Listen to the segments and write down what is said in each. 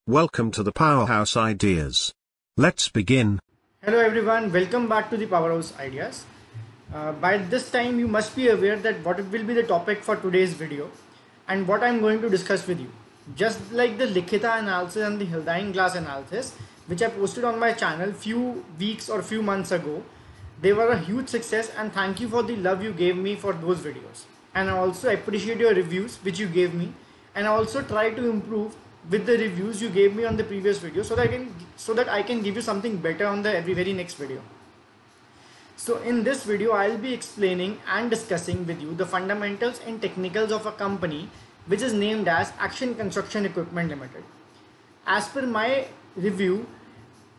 Welcome to the Powerhouse Ideas. Let's begin. Hello everyone, welcome back to the Powerhouse Ideas. By this time you must be aware that what will be the topic for today's video and what I am going to discuss with you. Just like the Likhita analysis and the Haldane glass analysis which I posted on my channel few weeks or few months ago, they were a huge success and thank you for the love you gave me for those videos. And I also appreciate your reviews which you gave me, and I also try to improve with the reviews you gave me on the previous video so that I can give you something better on the very next video. So in this video I'll be explaining and discussing with you the fundamentals and technicals of a company which is named as Action Construction Equipment Limited. As per my review,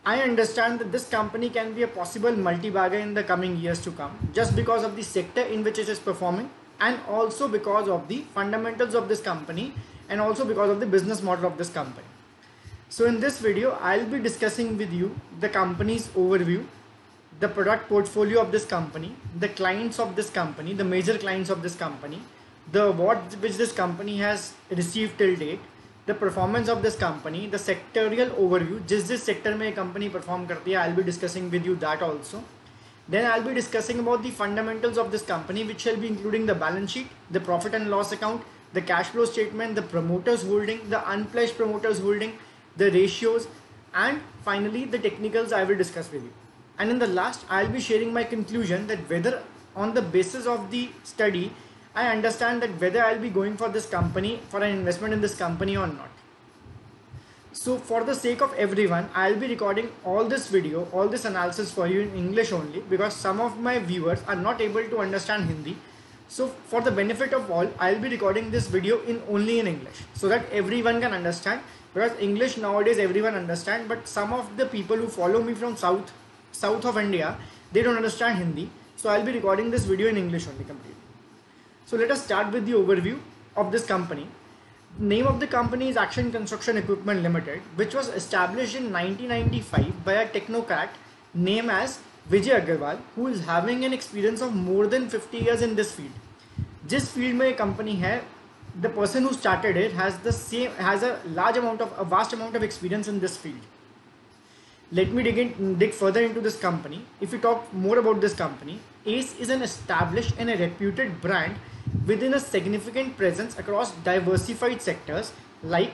I understand that this company can be a possible multi-bagger in the coming years to come just because of the sector in which it is performing, and also because of the fundamentals of this company, and also because of the business model of this company. So in this video I'll be discussing with you the company's overview, the product portfolio of this company, the clients of this company, the major clients of this company, the awards which this company has received till date, the performance of this company, the sectorial overview, जिस sector में company perform करती है, I'll be discussing with you that also. Then I'll be discussing about the fundamentals of this company, which shall be including the balance sheet, the profit and loss account, the cash flow statement, the promoters holding, the unpledged promoters holding, the ratios, and finally the technicals I will discuss with you. And in the last I'll be sharing my conclusion that whether on the basis of the study I understand that whether I'll be going for this company, for an investment in this company or not. So for the sake of everyone, I'll be recording all this video, all this analysis for you in English only, because some of my viewers are not able to understand Hindi. So for the benefit of all, I'll be recording this video only in English so that everyone can understand, because English nowadays everyone understand, but some of the people who follow me from south of India, they don't understand Hindi. So I'll be recording this video in English only completely. So let us start with the overview of this company. Name of the company is Action Construction Equipment Limited, which was established in 1995 by a technocrat named as Vijay Agarwal, who is having an experience of more than 50 years in this field. जिस field में company है, the person who started it has a vast amount of experience in this field. Let me dig further into this company. If we talk more about this company, ACE is an established and a reputed brand within a significant presence across diversified sectors, like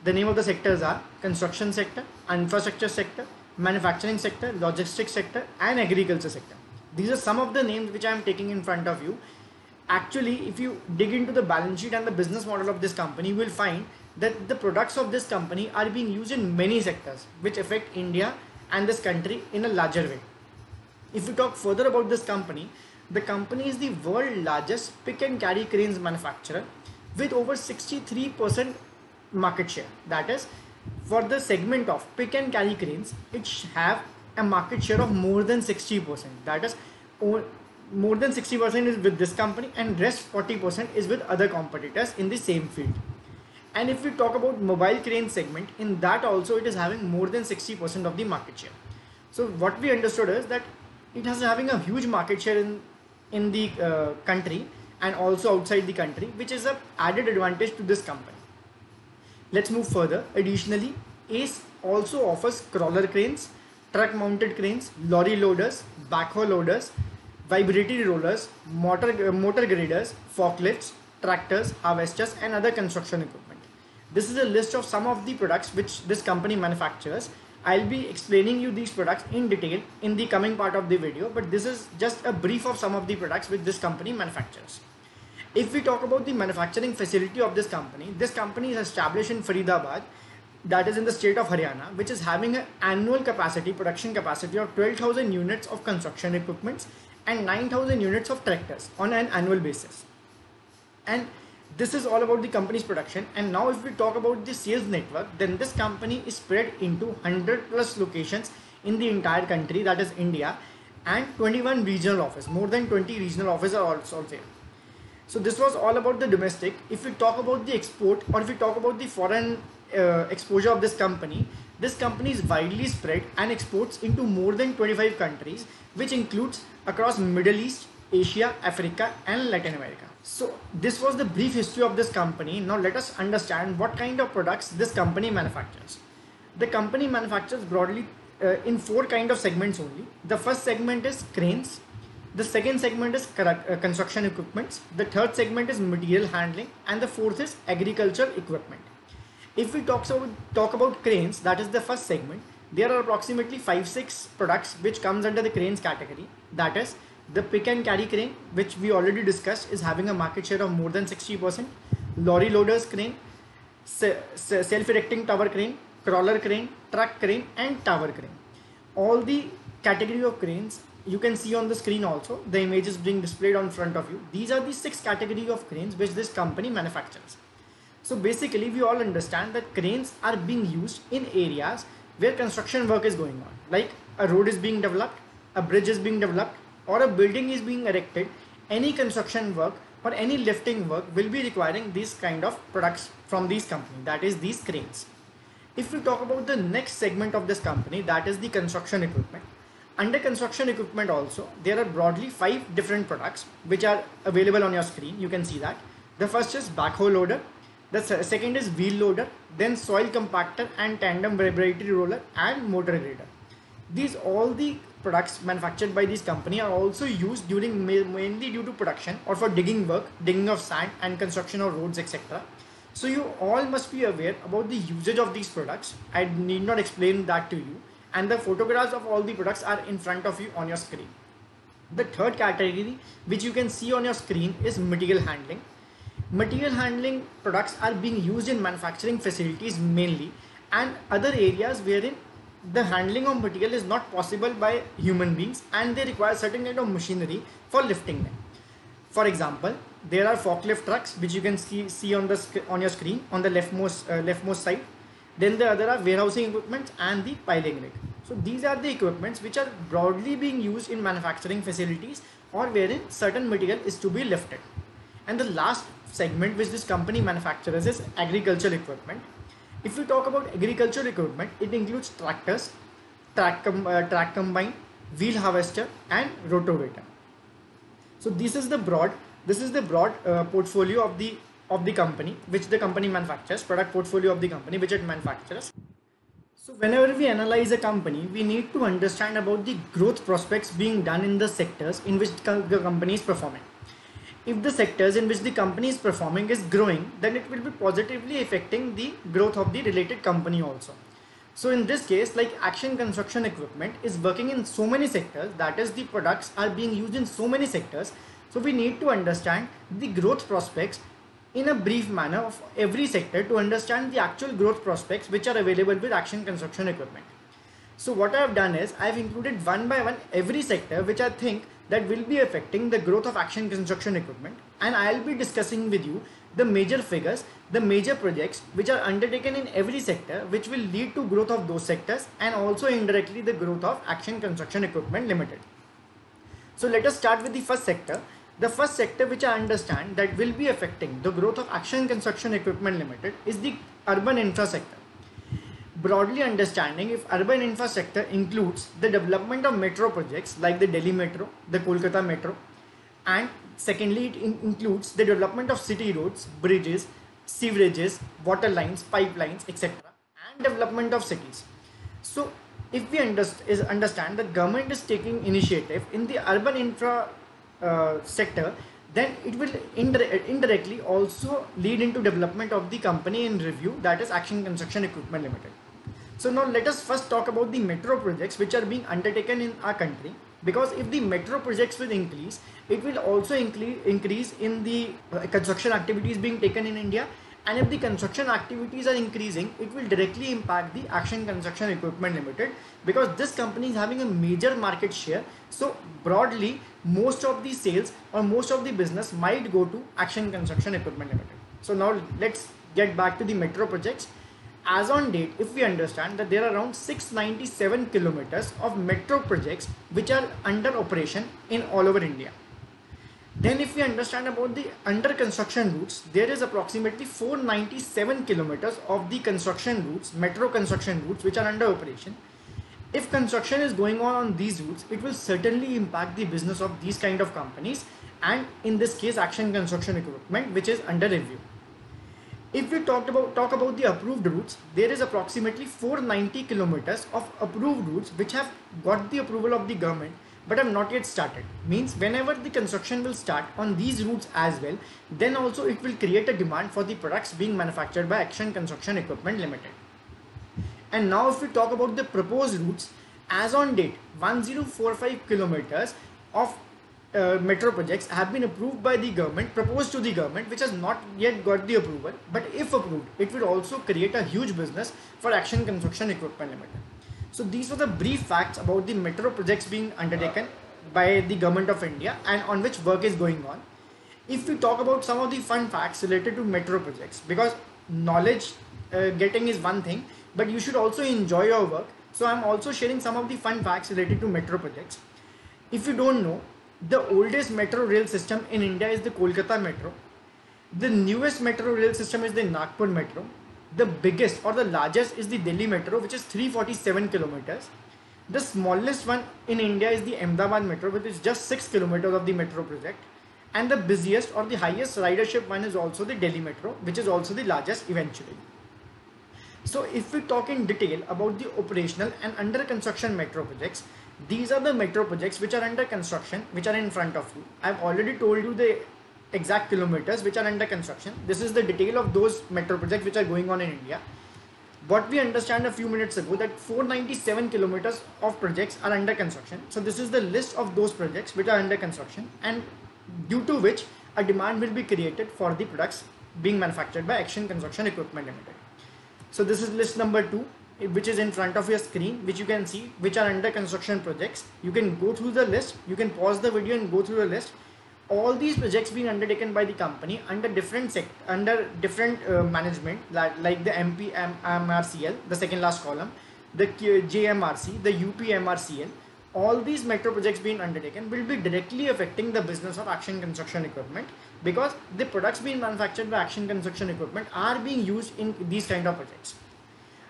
the name of the sectors are construction sector, infrastructure sector, manufacturing sector, logistics sector, and agriculture sector. These are some of the names which I am taking in front of you. Actually, if you dig into the balance sheet and the business model of this company, you will find that the products of this company are being used in many sectors which affect India and this country in a larger way. If we talk further about this company, the company is the world's largest pick and carry cranes manufacturer with over 63% market share. That is, for the segment of pick and carry cranes, it have a market share of more than 60%. That is, more than 60% is with this company and rest 40% is with other competitors in the same field. And if we talk about mobile crane segment, in that also it is having more than 60% of the market share. So what we understood is that it has having a huge market share in the country and also outside the country, which is a added advantage to this company. Let's move further. Additionally, ACE also offers crawler cranes, truck mounted cranes, lorry loaders, backhoe loaders, vibratory rollers, motor graders, forklifts, tractors, harvesters, and other construction equipment. This is a list of some of the products which this company manufactures. I'll be explaining you these products in detail in the coming part of the video, but this is just a brief of some of the products which this company manufactures. If we talk about the manufacturing facility of this company is established in Faridabad, that is in the state of Haryana, which is having an annual production capacity of 12,000 units of construction equipments and 9,000 units of tractors on an annual basis. And this is all about the company's production. And now if we talk about the sales network, then this company is spread into 100 plus locations in the entire country, that is India, and 21 regional offices. More than 20 regional offices are also there. So this was all about the domestic. If we talk about the export, or if we talk about the foreign exposure of this company is widely spread and exports into more than 25 countries, which includes across Middle East, Asia, Africa, and Latin America. So this was the brief history of this company. Now let us understand what kind of products this company manufactures. The company manufactures broadly in four kind of segments only. The first segment is cranes. The second segment is construction equipments. The third segment is material handling, and the fourth is agricultural equipment. If we talk about cranes, that is the first segment. There are approximately 5-6 products which comes under the cranes category. That is the pick and carry crane, which we already discussed, is having a market share of more than 60%. Lorry loaders crane, self-erecting tower crane, crawler crane, truck crane, and tower crane. All the category of cranes you can see on the screen also. The image is being displayed on front of you. These are the 6 category of cranes which this company manufactures. So basically we all understand that cranes are being used in areas where construction work is going on. Like a road is being developed, a bridge is being developed, or a building is being erected. Any construction work or any lifting work will be requiring these kind of products from these companies, that is these cranes. If we talk about the next segment of this company, that is the construction equipment. Under construction equipment also, there are broadly 5 different products which are available on your screen. You can see that. The first is backhoe loader. The second is wheel loader, then soil compactor and tandem vibratory roller and motor grader. These all the products manufactured by this company are also used during mainly due to production or for digging work, digging of sand and construction of roads, etc. So you all must be aware about the usage of these products. I need not explain that to you, and the photographs of all the products are in front of you on your screen. The third category which you can see on your screen is material handling. Material handling products are being used in manufacturing facilities mainly, and other areas wherein the handling of material is not possible by human beings and they require certain kind of machinery for lifting them. For example, there are forklift trucks which you can see on your screen on the leftmost side. Then the other are warehousing equipment and the piling rig. So these are the equipments which are broadly being used in manufacturing facilities or wherein certain material is to be lifted. And the last segment which this company manufactures is agricultural equipment. If we talk about agricultural equipment, it includes tractors, track combine, wheel harvester and rotavator. So this is the broad portfolio of the company which the company manufactures, product portfolio of the company which it manufactures. So whenever we analyze a company, we need to understand about the growth prospects being done in the sectors in which the company is performing. If the sectors in which the company is performing is growing, then it will be positively affecting the growth of the related company also. So in this case, like Action Construction Equipment is working in so many sectors, that is the products are being used in so many sectors. So we need to understand the growth prospects in a brief manner of every sector to understand the actual growth prospects which are available with Action Construction Equipment. So what I have done is I have included one by one every sector which I think that will be affecting the growth of Action Construction Equipment, and I will be discussing with you the major figures, the major projects which are undertaken in every sector which will lead to growth of those sectors and also indirectly the growth of Action Construction Equipment Limited. So let us start with the first sector. The first sector which I understand that will be affecting the growth of Action Construction Equipment Limited is the urban infra sector. Broadly understanding, if urban infrastructure includes the development of metro projects like the Delhi Metro, the Kolkata Metro, and secondly it includes the development of city roads, bridges, sewerages, water lines, pipelines, etc. and development of cities. So if we understand that government is taking initiative in the urban infra sector, then it will indirectly also lead into development of the company in review, that is Action Construction Equipment Limited. So now let us first talk about the metro projects which are being undertaken in our country, because if the metro projects will increase, it will also increase in the construction activities being taken in India, and if the construction activities are increasing, it will directly impact the Action Construction Equipment Limited, because this company is having a major market share. So broadly most of the sales or most of the business might go to Action Construction Equipment Limited. So now let's get back to the metro projects. As on date, if we understand that there are around 697 kilometers of metro projects which are under operation in all over India. Then if we understand about the under construction routes, there is approximately 497 kilometers of the construction routes, metro construction routes which are under operation. If construction is going on these routes, it will certainly impact the business of these kind of companies, and in this case Action Construction Equipment which is under review. If we talk about the approved routes, there is approximately 490 kilometers of approved routes which have got the approval of the government but have not yet started. Means whenever the construction will start on these routes as well, then also it will create a demand for the products being manufactured by Action Construction Equipment Limited. And now if we talk about the proposed routes, as on date, 1045 kilometers of metro projects have been approved by the government, proposed to the government, which has not yet got the approval. But if approved, it will also create a huge business for Action Construction Equipment Limited. So these were the brief facts about the metro projects being undertaken by the government of India and on which work is going on. If we talk about some of the fun facts related to metro projects, because knowledge getting is one thing, but you should also enjoy your work. So I'm also sharing some of the fun facts related to metro projects. If you don't know, the oldest metro rail system in India is the Kolkata Metro. The newest metro rail system is the Nagpur Metro. The biggest or the largest is the Delhi Metro, which is 347 kilometers. The smallest one in India is the Ahmedabad Metro, which is just 6 kilometers of the metro project. And the busiest or the highest ridership one is also the Delhi Metro, which is also the largest eventually. So if we talk in detail about the operational and under construction metro projects, these are the metro projects which are under construction, which are in front of you. I've already told you the exact kilometers which are under construction. This is the detail of those metro projects which are going on in India. What we understand a few minutes ago, that 497 kilometers of projects are under construction. So this is the list of those projects which are under construction and due to which a demand will be created for the products being manufactured by Action Construction Equipment Limited. So this is list number 2, which is in front of your screen, which you can see which are under construction projects. You can go through the list, you can pause the video and go through the list. All these projects being undertaken by the company under different management, like the MPMRCL, the second last column, the JMRC, the UPMRCL. All these metro projects being undertaken will be directly affecting the business of Action Construction Equipment, because the products being manufactured by Action Construction Equipment are being used in these kind of projects.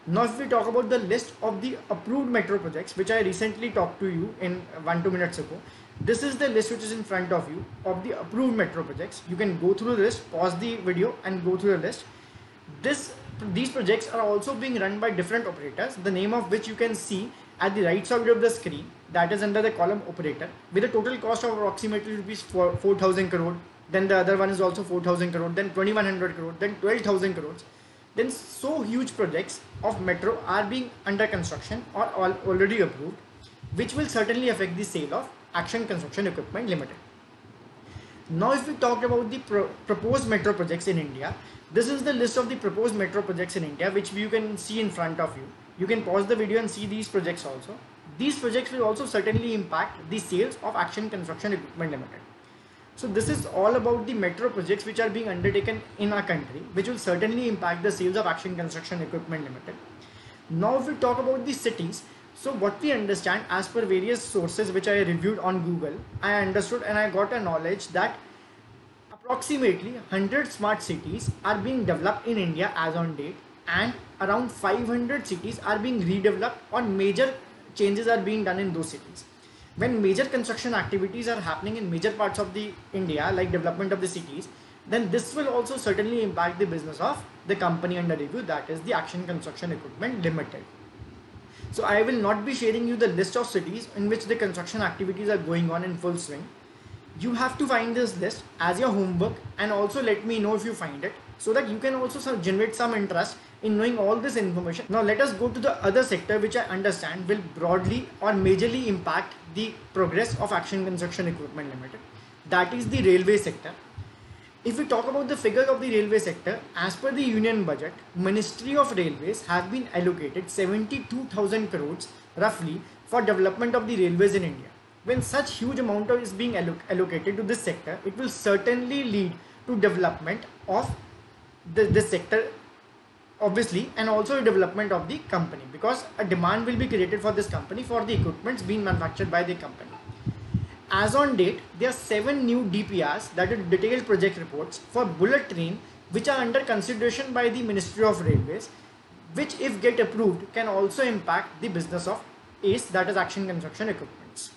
Now if we talk about the list of the approved metro projects, which I recently talked to you in 1-2 minutes ago, this is the list which is in front of you of the approved metro projects. You can go through the list, pause the video and go through the list. These projects are also being run by different operators, the name of which you can see at the right side of the screen, that is under the column operator, with a total cost of approximately rupees 4,000 crore. Then the other one is also 4,000 crore, then 2,100 crore, then 12,000 crores. Then so huge projects of metro are being under construction or already approved, which will certainly affect the sale of Action Construction Equipment Limited. Now if we talk about the proposed metro projects in India, this is the list of the proposed metro projects in India, which you can see in front of you. You can pause the video and see these projects also. These projects will also certainly impact the sales of Action Construction Equipment Limited. So this is all about the metro projects which are being undertaken in our country, which will certainly impact the sales of Action Construction Equipment Limited. Now if we talk about the cities, so what we understand as per various sources which I reviewed on Google, I understood and I got a knowledge that approximately 100 smart cities are being developed in India as on date, and around 500 cities are being redeveloped or major changes are being done in those cities. When major construction activities are happening in major parts of the India, like development of the cities, then this will also certainly impact the business of the company under review, that is the Action Construction Equipment Limited. So I will not be sharing you the list of cities in which the construction activities are going on in full swing. You have to find this list as your homework and also let me know if you find it, so that you can also generate some interest in knowing all this information. Now let us go to the other sector which I understand will broadly or majorly impact the progress of Action Construction Equipment Limited, that is the railway sector. If we talk about the figures of the railway sector, as per the union budget, Ministry of Railways have been allocated 72,000 crores roughly for development of the railways in India. When such huge amount is being allocated to this sector, it will certainly lead to development of this sector obviously, and also a development of the company, because a demand will be created for this company for the equipments being manufactured by the company. As on date, there are 7 new DPRs, that is detailed project reports, for bullet train which are under consideration by the Ministry of Railways, which if get approved can also impact the business of ACE, that is Action Construction Equipments.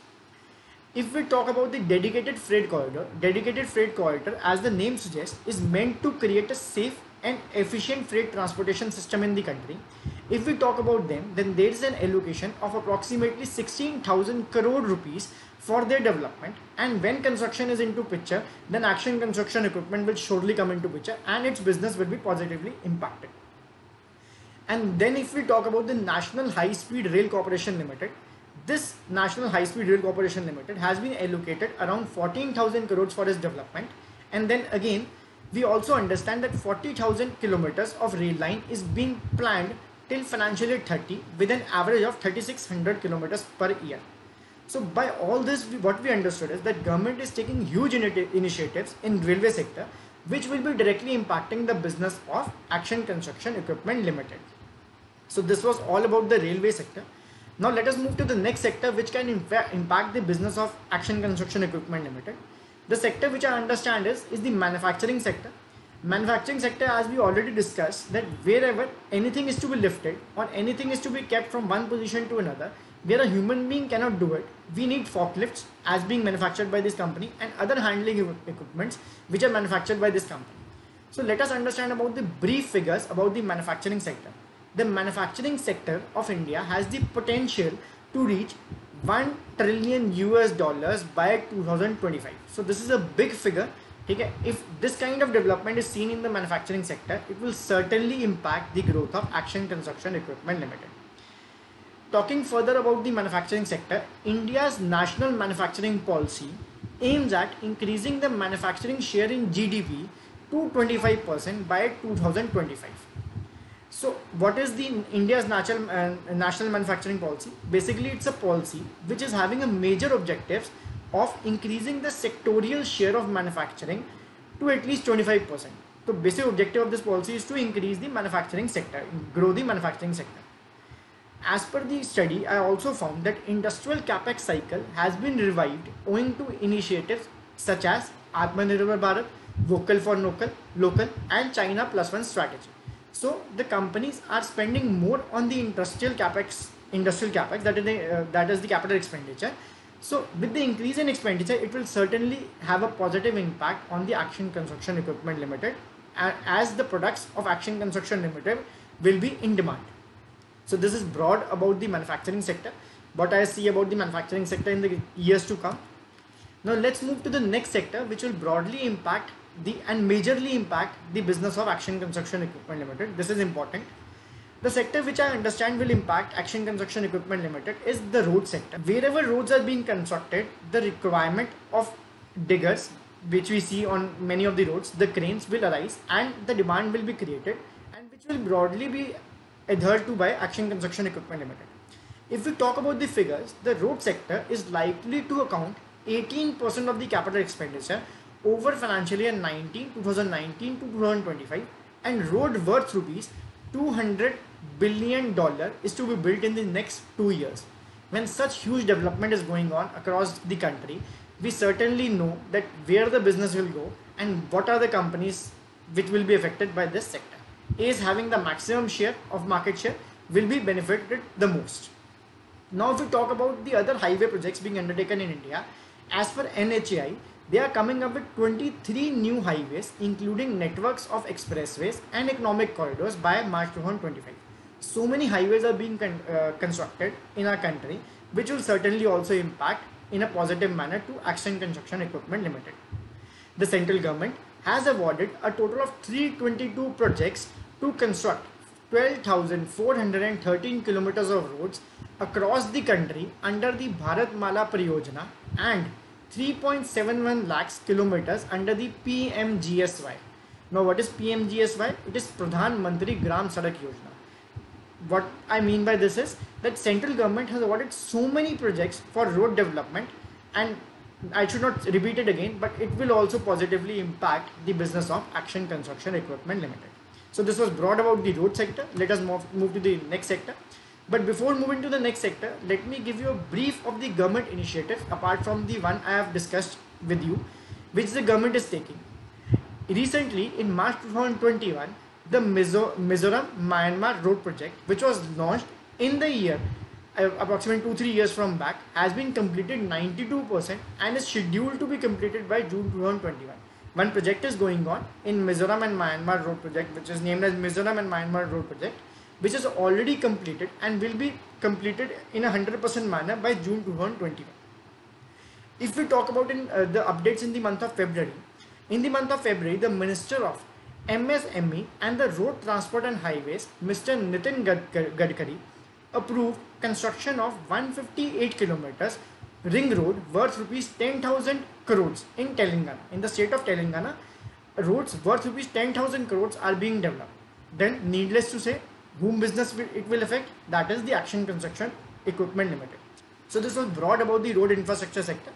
If we talk about the dedicated freight corridor as the name suggests, is meant to create a safe and efficient freight transportation system in the country. If we talk about them, then there is an allocation of approximately 16,000 crore rupees for their development, and when construction is into picture, then Action Construction Equipment will surely come into picture and its business will be positively impacted. And then if we talk about the National High Speed Rail Corporation Limited, this National High Speed Rail Corporation Limited has been allocated around 14,000 crores for its development. And then again, we also understand that 40,000 kilometers of rail line is being planned till financial year 30 with an average of 3,600 kilometers per year. So by all this, what we understood is that government is taking huge initiatives in railway sector, which will be directly impacting the business of Action Construction Equipment Limited. So this was all about the railway sector. Now let us move to the next sector, which can impact the business of Action Construction Equipment Limited. The sector which I understand is the manufacturing sector. Manufacturing sector, as we already discussed, that wherever anything is to be lifted or anything is to be kept from one position to another, where a human being cannot do it, we need forklifts as being manufactured by this company and other handling equipments which are manufactured by this company. So let us understand about the brief figures about the manufacturing sector. The manufacturing sector of India has the potential to reach $1 trillion by 2025. So this is a big figure. Okay? If this kind of development is seen in the manufacturing sector, it will certainly impact the growth of Action Construction Equipment Limited. Talking further about the manufacturing sector, India's national manufacturing policy aims at increasing the manufacturing share in GDP to 25% by 2025. So what is the India's national manufacturing policy? Basically, it's a policy which is having a major objectives of increasing the sectorial share of manufacturing to at least 25%. The basic objective of this policy is to increase the manufacturing sector, grow the manufacturing sector. As per the study, I also found that industrial capex cycle has been revived owing to initiatives such as Atmanirbhar Bharat, Vocal for Local and China Plus One strategy. So the companies are spending more on the industrial capex, that is the capital expenditure. So with the increase in expenditure, it will certainly have a positive impact on the Action Construction Equipment Limited, as the products of Action Construction Limited will be in demand. So this is broad about the manufacturing sector, what I see about the manufacturing sector in the years to come. Now let's move to the next sector, which will broadly impact and majorly impact the business of Action Construction Equipment Limited. This is important. The sector which I understand will impact Action Construction Equipment Limited is the road sector. Wherever roads are being constructed, the requirement of diggers, which we see on many of the roads, the cranes will arise and the demand will be created, and which will broadly be adhered to by Action Construction Equipment Limited. If we talk about the figures, the road sector is likely to account 18% of the capital expenditure over financial year 2019 to 2025, and road worth rupees $200 billion is to be built in the next 2 years. When such huge development is going on across the country, we certainly know that where the business will go and what are the companies which will be affected by this sector. A is having the maximum share of market share will be benefited the most. Now if we talk about the other highway projects being undertaken in India, as per NHAI, they are coming up with 23 new highways, including networks of expressways and economic corridors by March 2025. So many highways are being constructed in our country, which will certainly also impact in a positive manner to Action Construction Equipment Limited. The central government has awarded a total of 322 projects to construct 12,413 kilometers of roads across the country under the Bharat Mala Pariyojana and 3.71 lakhs kilometers under the PMGSY. Now what is PMGSY? It is Pradhan Mantri Gram Sadak Yojana. What I mean by this is that central government has awarded so many projects for road development, and I should not repeat it again, but it will also positively impact the business of Action Construction Equipment Limited. So this was broad about the road sector. Let us move to the next sector. But before moving to the next sector, let me give you a brief of the government initiative apart from the one I have discussed with you, which the government is taking. Recently, in March 2021, the Mizoram-Myanmar road project, which was launched in the year approximately 2-3 years from back, has been completed 92% and is scheduled to be completed by June 2021. one project is going on in Mizoram and Myanmar road project, which is named as Mizoram and Myanmar road project, which is already completed and will be completed in a 100% manner by June 2021. If we talk about the updates in the month of February, the Minister of MSME and the Road Transport and Highways, Mr. Nitin Gadkari, approved construction of 158 kilometers ring road worth rupees 10,000 crores in Telangana. In the state of Telangana, roads worth rupees 10,000 crores are being developed. Then, needless to say, whom business it will affect? That is the Action Construction Equipment Limited. So this was broad about the road infrastructure sector.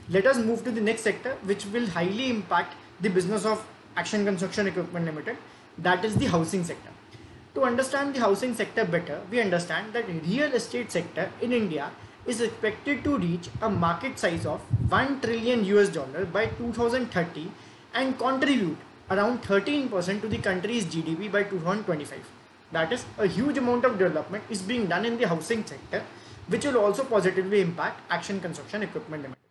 Let us move to the next sector, which will highly impact the business of Action Construction Equipment Limited. That is the housing sector. To understand the housing sector better, we understand that real estate sector in India is expected to reach a market size of $1 trillion by 2030 and contribute around 13% to the country's GDP by 2025. That is, a huge amount of development is being done in the housing sector, which will also positively impact Action Construction Equipment Limited.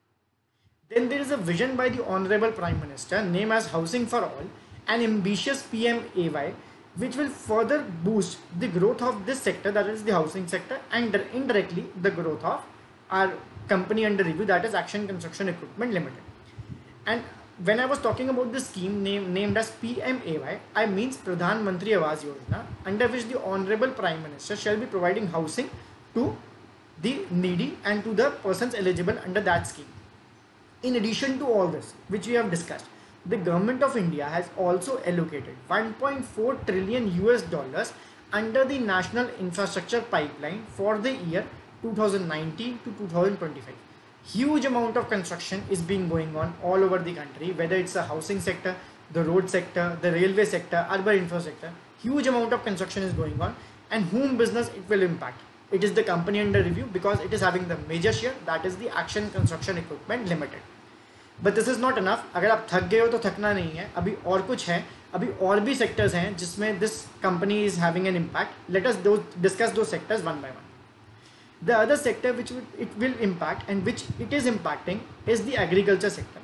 Then there is a vision by the Honorable Prime Minister named as Housing for All, an ambitious PMAY, which will further boost the growth of this sector, that is the housing sector, and indirectly the growth of our company under review, that is Action Construction Equipment Limited. And when I was talking about the scheme named as PMAY, I means Pradhan Mantri Awas Yojana, under which the Honorable Prime Minister shall be providing housing to the needy and to the persons eligible under that scheme. In addition to all this, which we have discussed, the government of India has also allocated $1.4 trillion under the National Infrastructure Pipeline for the year 2019 to 2025. Huge amount of construction is being going on all over the country, whether it's the housing sector, the road sector, the railway sector, urban infrastructure. Huge amount of construction is going on, and whom business it will impact? It is the company under review because it is having the major share, that is the Action Construction Equipment Limited. But this is not enough. अगर आप थक गए हो तो थकना नहीं है, अभी और कुछ है, अभी और भी sectors हैं जिसमें this company is having an impact. Let us discuss those sectors one by one. The other sector which it will impact and which it is impacting is the agriculture sector.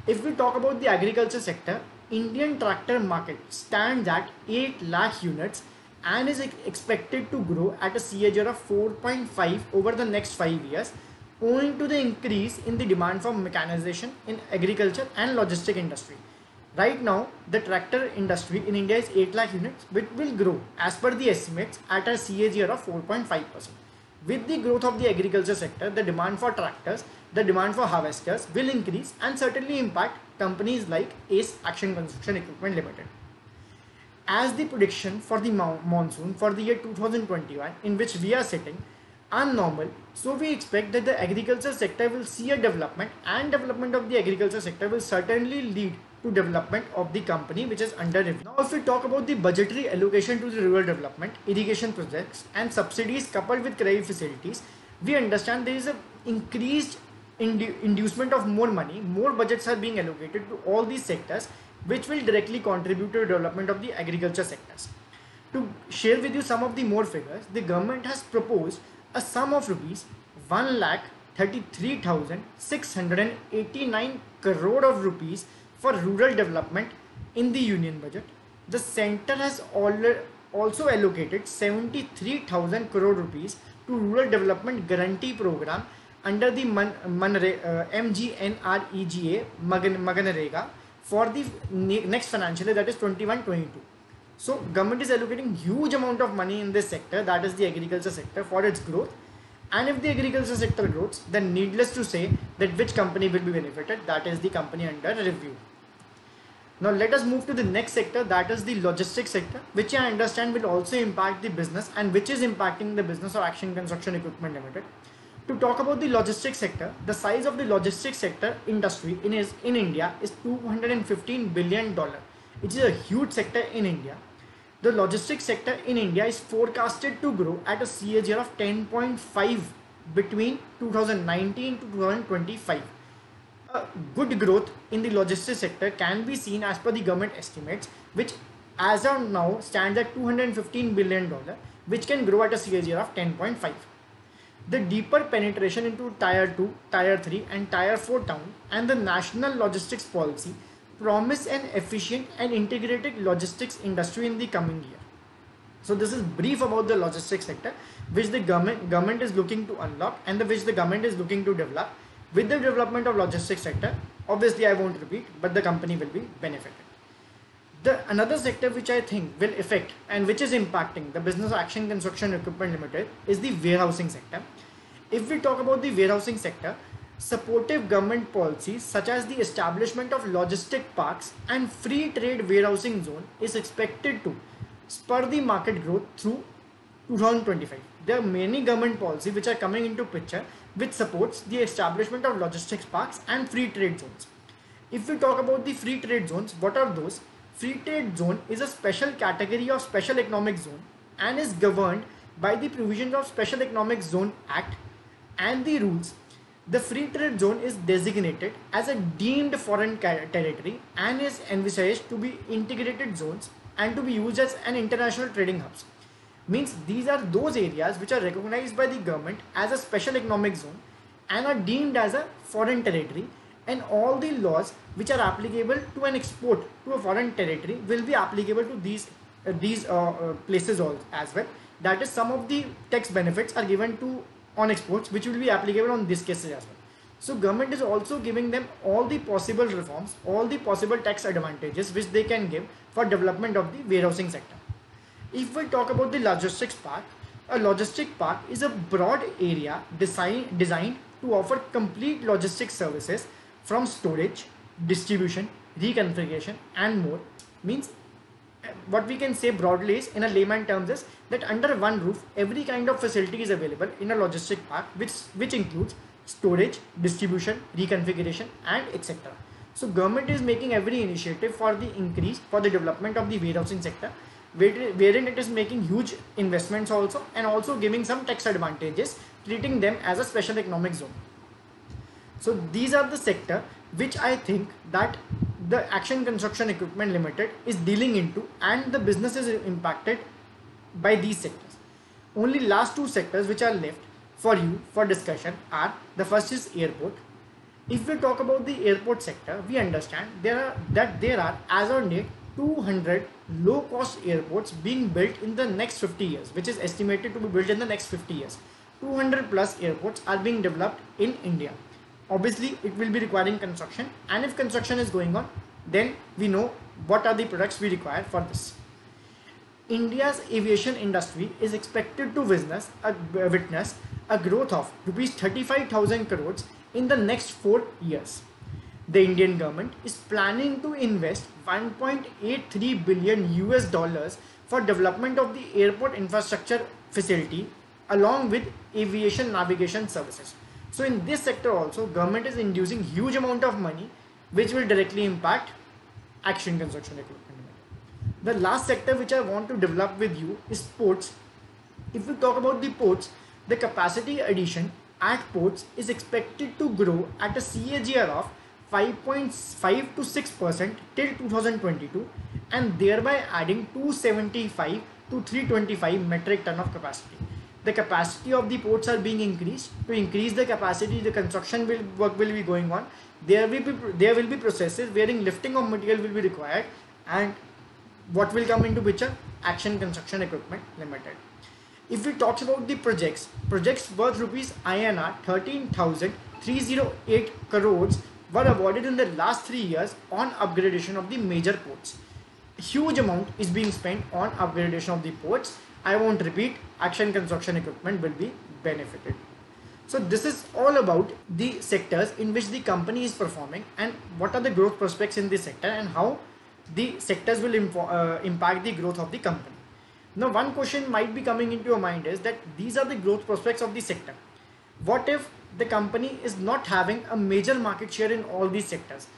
If we talk about the agriculture sector, Indian tractor market stands at 8 lakh units and is expected to grow at a CAGR of 4.5 over the next 5 years, owing to the increase in the demand for mechanization in agriculture and logistic industry. Right now, the tractor industry in India is 8 lakh units, which will grow as per the estimates at a CAGR of 4.5%. With the growth of the agriculture sector, the demand for tractors, the demand for harvesters will increase and certainly impact companies like ACE Action Construction Equipment Limited. As the prediction for the monsoon for the year 2021 in which we are sitting are normal, so we expect that the agriculture sector will see a development, and development of the agriculture sector will certainly lead to development of the company which is under review. Now if we talk about the budgetary allocation to the rural development, irrigation projects and subsidies coupled with credit facilities, we understand there is a increased inducement of more money, more budgets are being allocated to all these sectors, which will directly contribute to the development of the agriculture sectors. To share with you some of the more figures, the government has proposed a sum of rupees 1,33,689 crore of rupees for rural development in the union budget. The center has also allocated 73,000 crore rupees to rural development guarantee program under the MGNREGA Maganarega for the next financial year, that is 21-22. So government is allocating huge amount of money in this sector, that is the agriculture sector, for its growth. And if the agriculture sector grows, then needless to say that which company will be benefited, that is the company under review. Now let us move to the next sector, that is the logistics sector, which I understand will also impact the business and which is impacting the business of Action Construction Equipment Limited. To talk about the logistics sector, the size of the logistics sector industry in India is $215 billion, which is a huge sector in India. The logistics sector in India is forecasted to grow at a CAGR of 10.5 between 2019 to 2025. A good growth in the logistics sector can be seen as per the government estimates, which as of now stands at $215 billion, which can grow at a CAGR of 10.5. The deeper penetration into Tier 2, Tier 3 and Tier 4 town and the national logistics policy promise an efficient and integrated logistics industry in the coming year. So this is brief about the logistics sector, which the government is looking to unlock and which the government is looking to develop. With the development of logistics sector, obviously I won't repeat, but the company will be benefited. Another sector which I think will affect and which is impacting the business Action Construction Equipment Limited is the warehousing sector. If we talk about the warehousing sector, supportive government policies such as the establishment of logistic parks and free trade warehousing zone is expected to spur the market growth through 2025. There are many government policies which are coming into picture which supports the establishment of logistics parks and free trade zones. If we talk about the free trade zones, what are those? Free trade zone is a special category of special economic zone and is governed by the provisions of Special Economic Zone Act and the rules. The free trade zone is designated as a deemed foreign territory and is envisaged to be integrated zones and to be used as an international trading hubs. Means these are those areas which are recognized by the government as a special economic zone and are deemed as a foreign territory, and all the laws which are applicable to an export to a foreign territory will be applicable to these places also as well. That is, some of the tax benefits are given to on exports which will be applicable on these cases as well. So government is also giving them all the possible reforms, all the possible tax advantages which they can give for development of the warehousing sector. If we talk about the logistics park, a logistic park is a broad area designed to offer complete logistics services from storage, distribution, reconfiguration and more. Means what we can say broadly is, in a layman terms, is that under one roof every kind of facility is available in a logistic park which includes storage, distribution, reconfiguration and etc. So government is making every initiative for the development of the warehousing sector, wherein it is making huge investments also and also giving some tax advantages, treating them as a special economic zone. So these are the sector which I think that the Action Construction Equipment Limited is dealing into, and the business is impacted by these sectors. Only last two sectors which are left for you for discussion are, the first is airport. If we talk about the airport sector, we understand there are as on date 200 low-cost airports being built in the next 50 years, which is estimated to be built in the next 50 years. 200 plus airports are being developed in India. Obviously, it will be requiring construction, and if construction is going on, then we know what are the products we require for this. India's aviation industry is expected to witness a growth of rupees 35,000 crores in the next 4 years. The Indian government is planning to invest 1.83 billion US dollars for development of the airport infrastructure facility along with aviation navigation services. So in this sector also, government is inducing huge amount of money which will directly impact Action Construction Equipment Limited. The last sector which I want to develop with you is ports. If we talk about the ports, the capacity addition at ports is expected to grow at a CAGR of 5.5 to 6% till 2022, and thereby adding 275 to 325 metric ton of capacity. The capacity of the ports are being increased. To increase the capacity, the construction work will be going on. There will be processes wherein lifting of material will be required, and what will come into picture? Action Construction Equipment Limited. If we talk about the projects worth rupees INR 13,308 crores were awarded in the last 3 years on upgradation of the major ports. A huge amount is being spent on upgradation of the ports. I won't repeat, Action Construction Equipment will be benefited. So this is all about the sectors in which the company is performing and what are the growth prospects in this sector and how the sectors will impact the growth of the company. Now one question might be coming into your mind is that these are the growth prospects of the sector. What if the company is not having a major market share in all these sectors?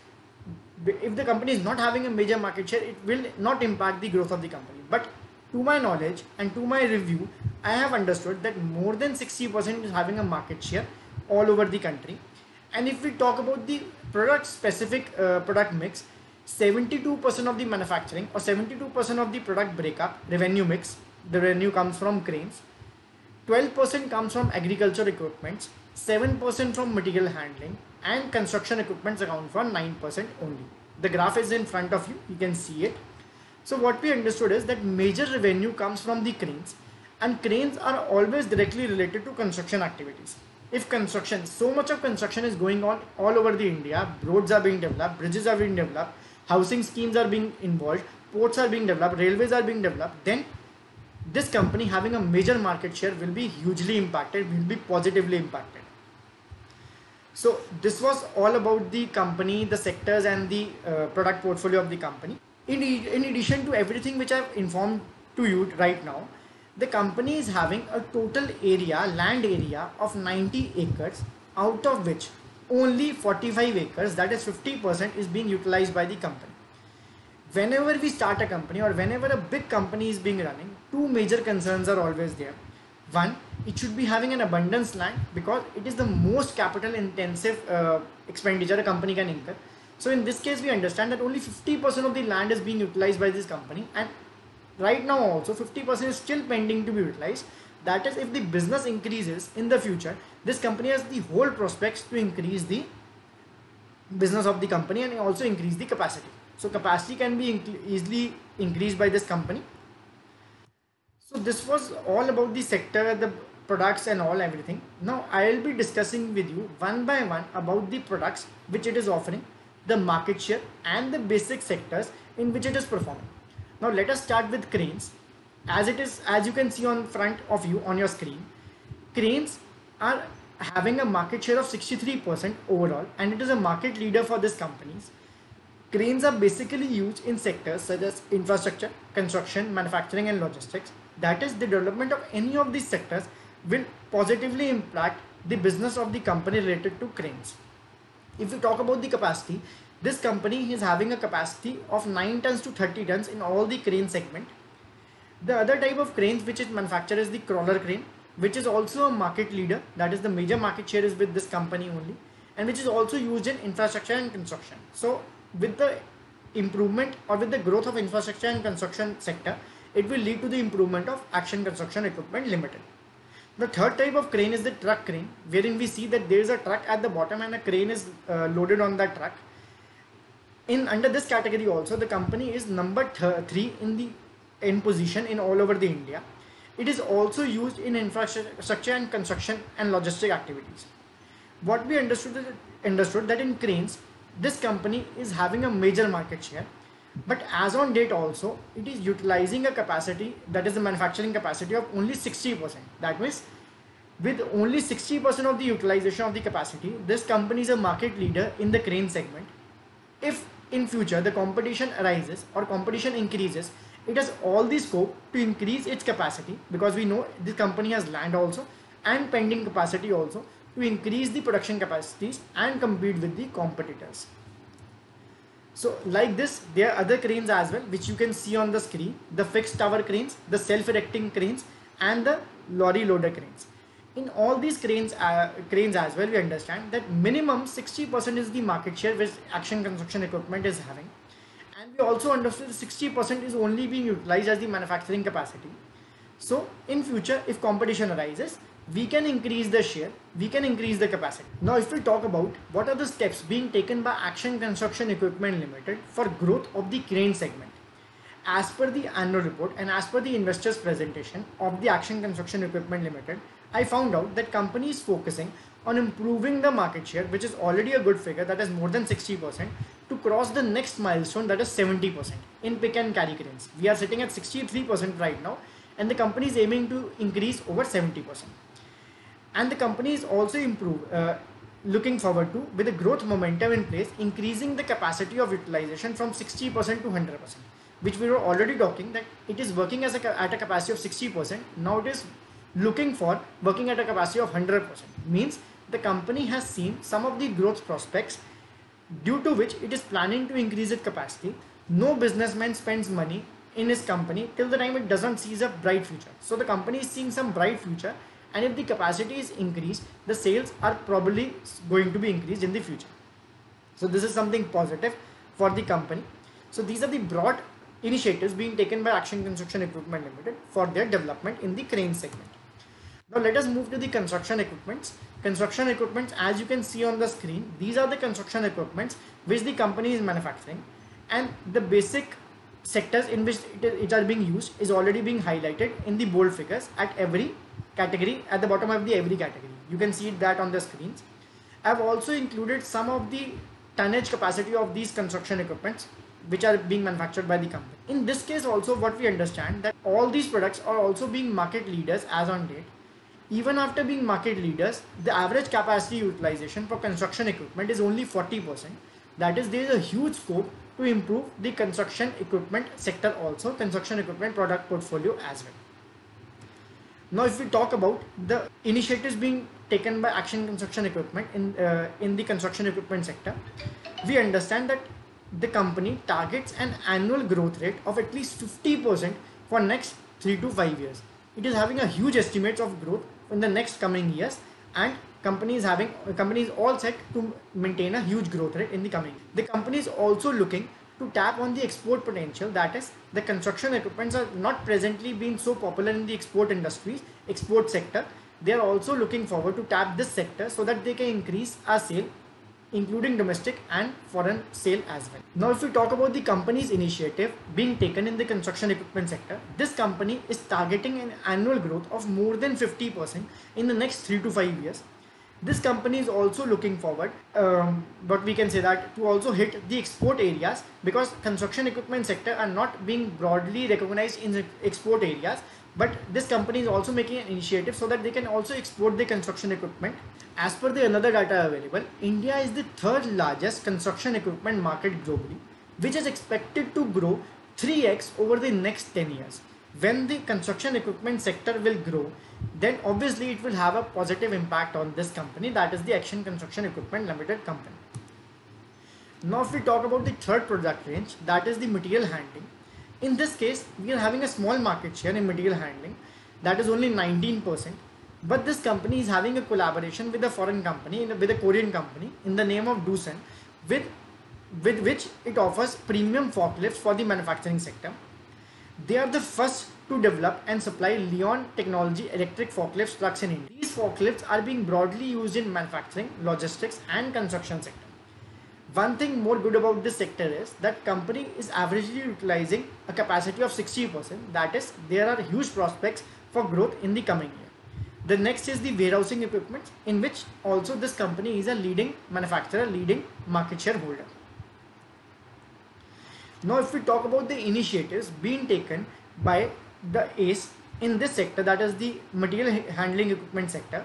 If the company is not having a major market share, it will not impact the growth of the company. But to my knowledge and to my review, I have understood that more than 60% is having a market share all over the country. And if we talk about the product specific product mix, 72% of the manufacturing or 72% of the product breakup revenue mix, the revenue comes from cranes, 12% comes from agriculture equipments, 7% from material handling, and construction equipments account for 9% only. The graph is in front of you, you can see it. So what we understood is that major revenue comes from the cranes, and cranes are always directly related to construction activities. If construction, so much of construction is going on all over the India, roads are being developed, bridges are being developed, housing schemes are being involved, ports are being developed, railways are being developed, then this company having a major market share will be hugely impacted, will be positively impacted. So this was all about the company, the sectors and the product portfolio of the company. In addition to everything which I've informed to you right now, the company is having a total area, land area of 90 acres, out of which only 45 acres, that is 50%, is being utilized by the company. Whenever we start a company or whenever a big company is being running, two major concerns are always there. One, it should be having an abundance land, because it is the most capital intensive expenditure a company can incur. So in this case, we understand that only 50% of the land is being utilized by this company, and right now also 50% is still pending to be utilized. That is, if the business increases in the future, this company has the whole prospects to increase the business of the company and also increase the capacity. So capacity can be easily increased by this company. So this was all about the sector, the products and all everything. Now I will be discussing with you one by one about the products which it is offering, the market share and the basic sectors in which it is performing. Now let us start with cranes. As you can see on front of you on your screen, cranes are having a market share of 63% overall, and it is a market leader for these companies. Cranes are basically used in sectors such as infrastructure, construction, manufacturing and logistics. That is, the development of any of these sectors will positively impact the business of the company related to cranes. If we talk about the capacity, this company is having a capacity of 9 tons to 30 tons in all the crane segment. The other type of cranes which it manufactures is the crawler crane, which is also a market leader. That is, the major market share is with this company only, and which is also used in infrastructure and construction. So with the improvement or with the growth of infrastructure and construction sector, it will lead to the improvement of Action Construction Equipment Limited. The third type of crane is the truck crane, wherein we see that there is a truck at the bottom and a crane is loaded on that truck. Under this category also, the company is number 3 in position in all over the India. It is also used in infrastructure and construction and logistic activities. What we understood that in cranes, this company is having a major market share, but as on date also it is utilizing a capacity, that is the manufacturing capacity, of only 60%. That means with only 60% of the utilization of the capacity, this company is a market leader in the crane segment. If in future the competition arises or competition increases, it has all the scope to increase its capacity, because we know this company has land also and pending capacity also, to increase the production capacities and compete with the competitors. So like this, there are other cranes as well, which you can see on the screen: the fixed tower cranes, the self-erecting cranes and the lorry loader cranes. In all these cranes as well, we understand that minimum 60% is the market share which Action Construction Equipment is having, and we also understood 60% is only being utilized as the manufacturing capacity. So in future, if competition arises, we can increase the share, we can increase the capacity. Now if we talk about what are the steps being taken by Action Construction Equipment Limited for growth of the crane segment. As per the annual report and as per the investors presentation of the Action Construction Equipment Limited, I found out that company is focusing on improving the market share, which is already a good figure, that is more than 60%, to cross the next milestone, that is 70% in pick and carry cranes. We are sitting at 63% right now, and the company is aiming to increase over 70%. And the company is also looking forward to, with the growth momentum in place, increasing the capacity of utilization from 60% to 100%, which we were already talking that it is working at a capacity of 60%. Now it is looking for working at a capacity of 100%. Means the company has seen some of the growth prospects, due to which it is planning to increase its capacity. No businessman spends money in his company till the time it doesn't see a bright future. So the company is seeing some bright future, and if the capacity is increased, the sales are probably going to be increased in the future. So this is something positive for the company. So these are the broad initiatives being taken by Action Construction Equipment Limited for their development in the crane segment. Now let us move to the construction equipments. Construction equipments, as you can see on the screen, these are the construction equipments which the company is manufacturing, and the basic sectors in which it are being used is already being highlighted in the bold figures at every category, at the bottom of the every category. You can see that on the screens. I have also included some of the tonnage capacity of these construction equipments which are being manufactured by the company. In this case also, what we understand that all these products are also being market leaders as on date. Even after being market leaders, the average capacity utilization for construction equipment is only 40%. That is, there is a huge scope to improve the construction equipment sector also, construction equipment product portfolio as well. Now if we talk about the initiatives being taken by Action Construction Equipment in the construction equipment sector, we understand that the company targets an annual growth rate of at least 50% for next 3 to 5 years. It is having a huge estimates of growth in the next coming years, and company is all set to maintain a huge growth rate in the coming. The company is also looking to tap on the export potential. That is, the construction equipments are not presently being so popular in the export industries, export sector. They are also looking forward to tap this sector so that they can increase our sale, including domestic and foreign sale as well. Now if we talk about the company's initiative being taken in the construction equipment sector, this company is targeting an annual growth of more than 50% in the next 3 to 5 years. This company is also looking forward, but we can say that to also hit the export areas, because construction equipment sector are not being broadly recognized in the export areas. But this company is also making an initiative so that they can also export the construction equipment. As per the another data available, India is the third largest construction equipment market globally, which is expected to grow 3x over the next 10 years. When the construction equipment sector will grow, then obviously it will have a positive impact on this company, that is the Action Construction Equipment Limited company. Now if we talk about the third product range, that is the material handling. In this case, we are having a small market share in material handling, that is only 19%. But this company is having a collaboration with a foreign company, with a Korean company in the name of Doosan, with which it offers premium forklifts for the manufacturing sector. They are the first to develop and supply Leon technology electric forklifts trucks in India. These forklifts are being broadly used in manufacturing, logistics and construction sector. One thing more good about this sector is that company is averagely utilizing a capacity of 60%. That is, there are huge prospects for growth in the coming year. The next is the warehousing equipment, in which also this company is a leading manufacturer, leading market share holder. Now if we talk about the initiatives being taken by the ACE in this sector, that is the material handling equipment sector,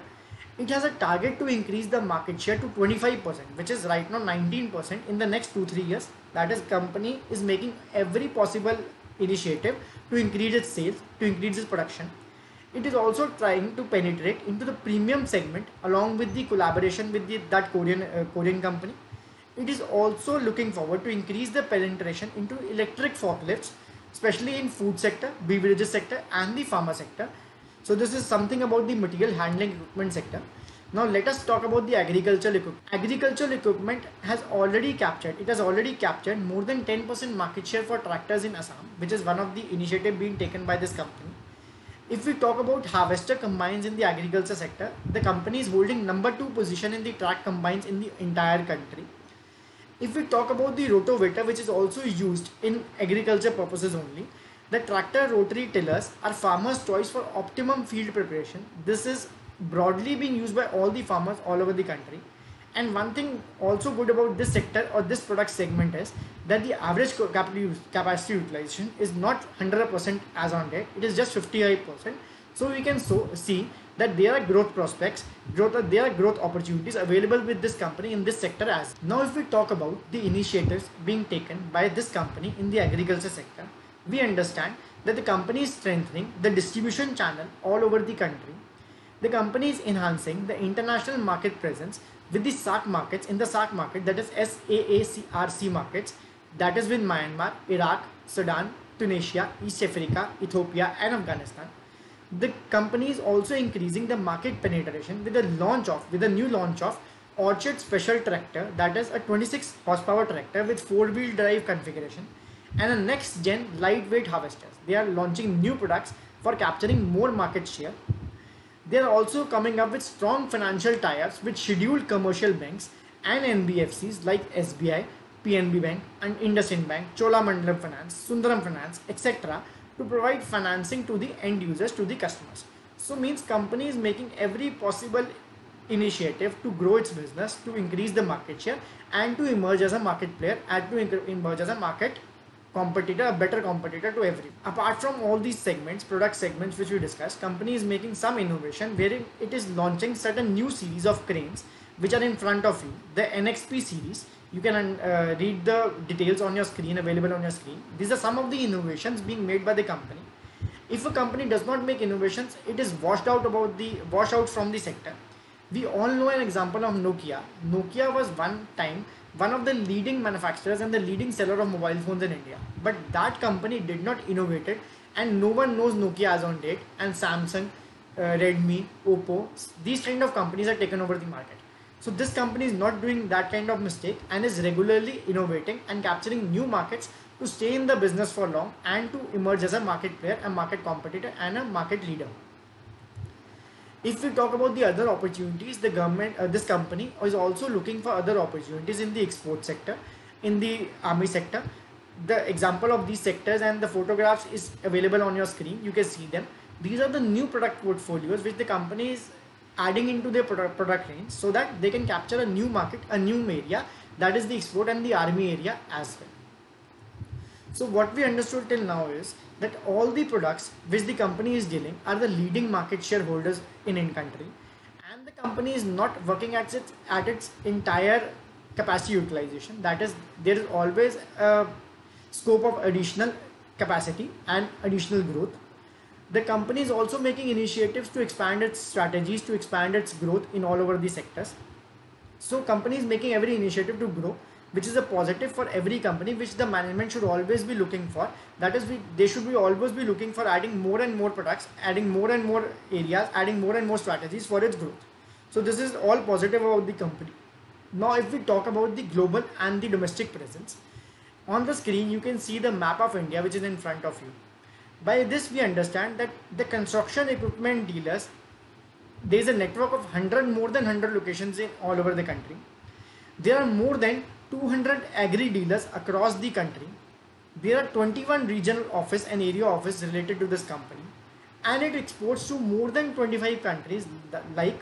it has a target to increase the market share to 25%, which is right now 19% in the next 2-3 years. That is, company is making every possible initiative to increase its sales, to increase its production. It is also trying to penetrate into the premium segment along with the collaboration with that Korean company. It is also looking forward to increase the penetration into electric forklifts, especially in food sector, beverages sector and the pharma sector. So this is something about the material handling equipment sector. Now let us talk about the agricultural equipment. Agricultural equipment has already captured more than 10% market share for tractors in Assam, which is one of the initiatives being taken by this company. If we talk about harvester combines in the agriculture sector, the company is holding number 2 position in the track combines in the entire country. If we talk about the rotavator, which is also used in agriculture purposes only, the tractor rotary tillers are farmers' choice for optimum field preparation. This is broadly being used by all the farmers all over the country. And one thing also good about this sector or this product segment is that the average capacity utilization is not 100% as on date. It is just 58%. So we can see that there are growth prospects, there are growth opportunities available with this company in this sector as. Now if we talk about the initiatives being taken by this company in the agriculture sector, we understand that the company is strengthening the distribution channel all over the country. The company is enhancing the international market presence with the SAARC markets, in the SAARC market, that is SAARC markets, that is with Myanmar, Iraq, Sudan, Tunisia, East Africa, Ethiopia and Afghanistan. The company is also increasing the market penetration with the new launch of Orchard Special Tractor, that is a 26 horsepower tractor with 4-wheel drive configuration, and a next gen lightweight harvesters. They are launching new products for capturing more market share. They are also coming up with strong financial tie-ups with scheduled commercial banks and NBFCs like SBI, PNB Bank and IndusInd Bank, Cholamandalam Finance, Sundaram Finance, etc. to provide financing to the end users, to the customers. So means company is making every possible initiative to grow its business, to increase the market share and to emerge as a market player and to emerge as a market competitor, a better competitor to everyone. Apart from all these segments, product segments which we discussed, company is making some innovation wherein it is launching certain new series of cranes which are in front of you. The NXP series, you can read the details on your screen, available on your screen. These are some of the innovations being made by the company. If a company does not make innovations, it is washed out from the sector. We all know an example of Nokia. Nokia was one time one of the leading manufacturers and the leading seller of mobile phones in India. But that company did not innovate it, and no one knows Nokia as on date. And Samsung, Redmi, Oppo, these kind of companies are taken over the market. So this company is not doing that kind of mistake and is regularly innovating and capturing new markets to stay in the business for long and to emerge as a market player, a market competitor and a market leader. If we talk about the other opportunities, the government, this company is also looking for other opportunities in the export sector, in the army sector. The example of these sectors and the photographs is available on your screen. You can see them. These are the new product portfolios which the company is adding into their product range so that they can capture a new market, a new area, that is the export and the army area as well. So what we understood till now is that all the products which the company is dealing are the leading market shareholders in country, and the company is not working at its entire capacity utilization. That is, there is always a scope of additional capacity and additional growth. The company is also making initiatives to expand its strategies, to expand its growth in all over the sectors. So company is making every initiative to grow, which is a positive for every company, which the management should always be looking for. That is, they should always be looking for adding more and more products, adding more and more areas, adding more and more strategies for its growth. So this is all positive about the company. Now if we talk about the global and the domestic presence, on the screen you can see the map of India which is in front of you. By this we understand that the construction equipment dealers, there is a network of more than 100 locations in all over the country. There are more than 200 agri dealers across the country. There are 21 regional office and area office related to this company, and it exports to more than 25 countries like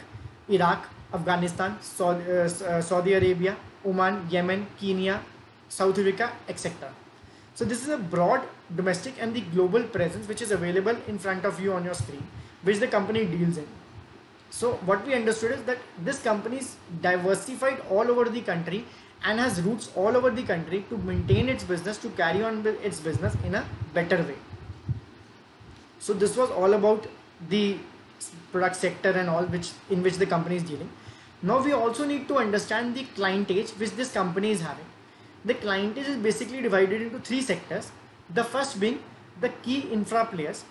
Iraq, Afghanistan, Saudi Arabia, Oman, Yemen, Kenya, South Africa, etc. So this is a broad domestic and the global presence which is available in front of you on your screen, which the company deals in. So what we understood is that this company is diversified all over the country and has roots all over the country to maintain its business, to carry on its business in a better way. So this was all about the product sector and all in which the company is dealing. Now we also need to understand the clientage which this company is having. The clientage is basically divided into three sectors. The first being the key infra players.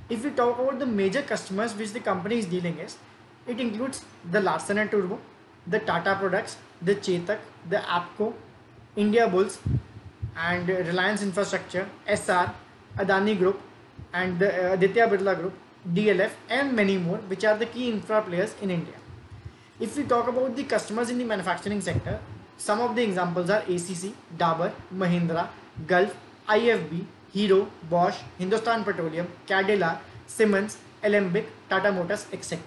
If we talk about the major customers which the company is dealing with, it includes the Larsen & Toubro, the Tata Products, the Chetak, the APCO, India Bulls, and Reliance Infrastructure, SR, Adani Group, and the Aditya Birla Group, DLF, and many more, which are the key infra players in India. If we talk about the customers in the manufacturing sector, some of the examples are ACC, Dabur, Mahindra, Gulf, IFB, Hero, Bosch, Hindustan Petroleum, Cadila, Siemens, Alembic, Tata Motors, etc.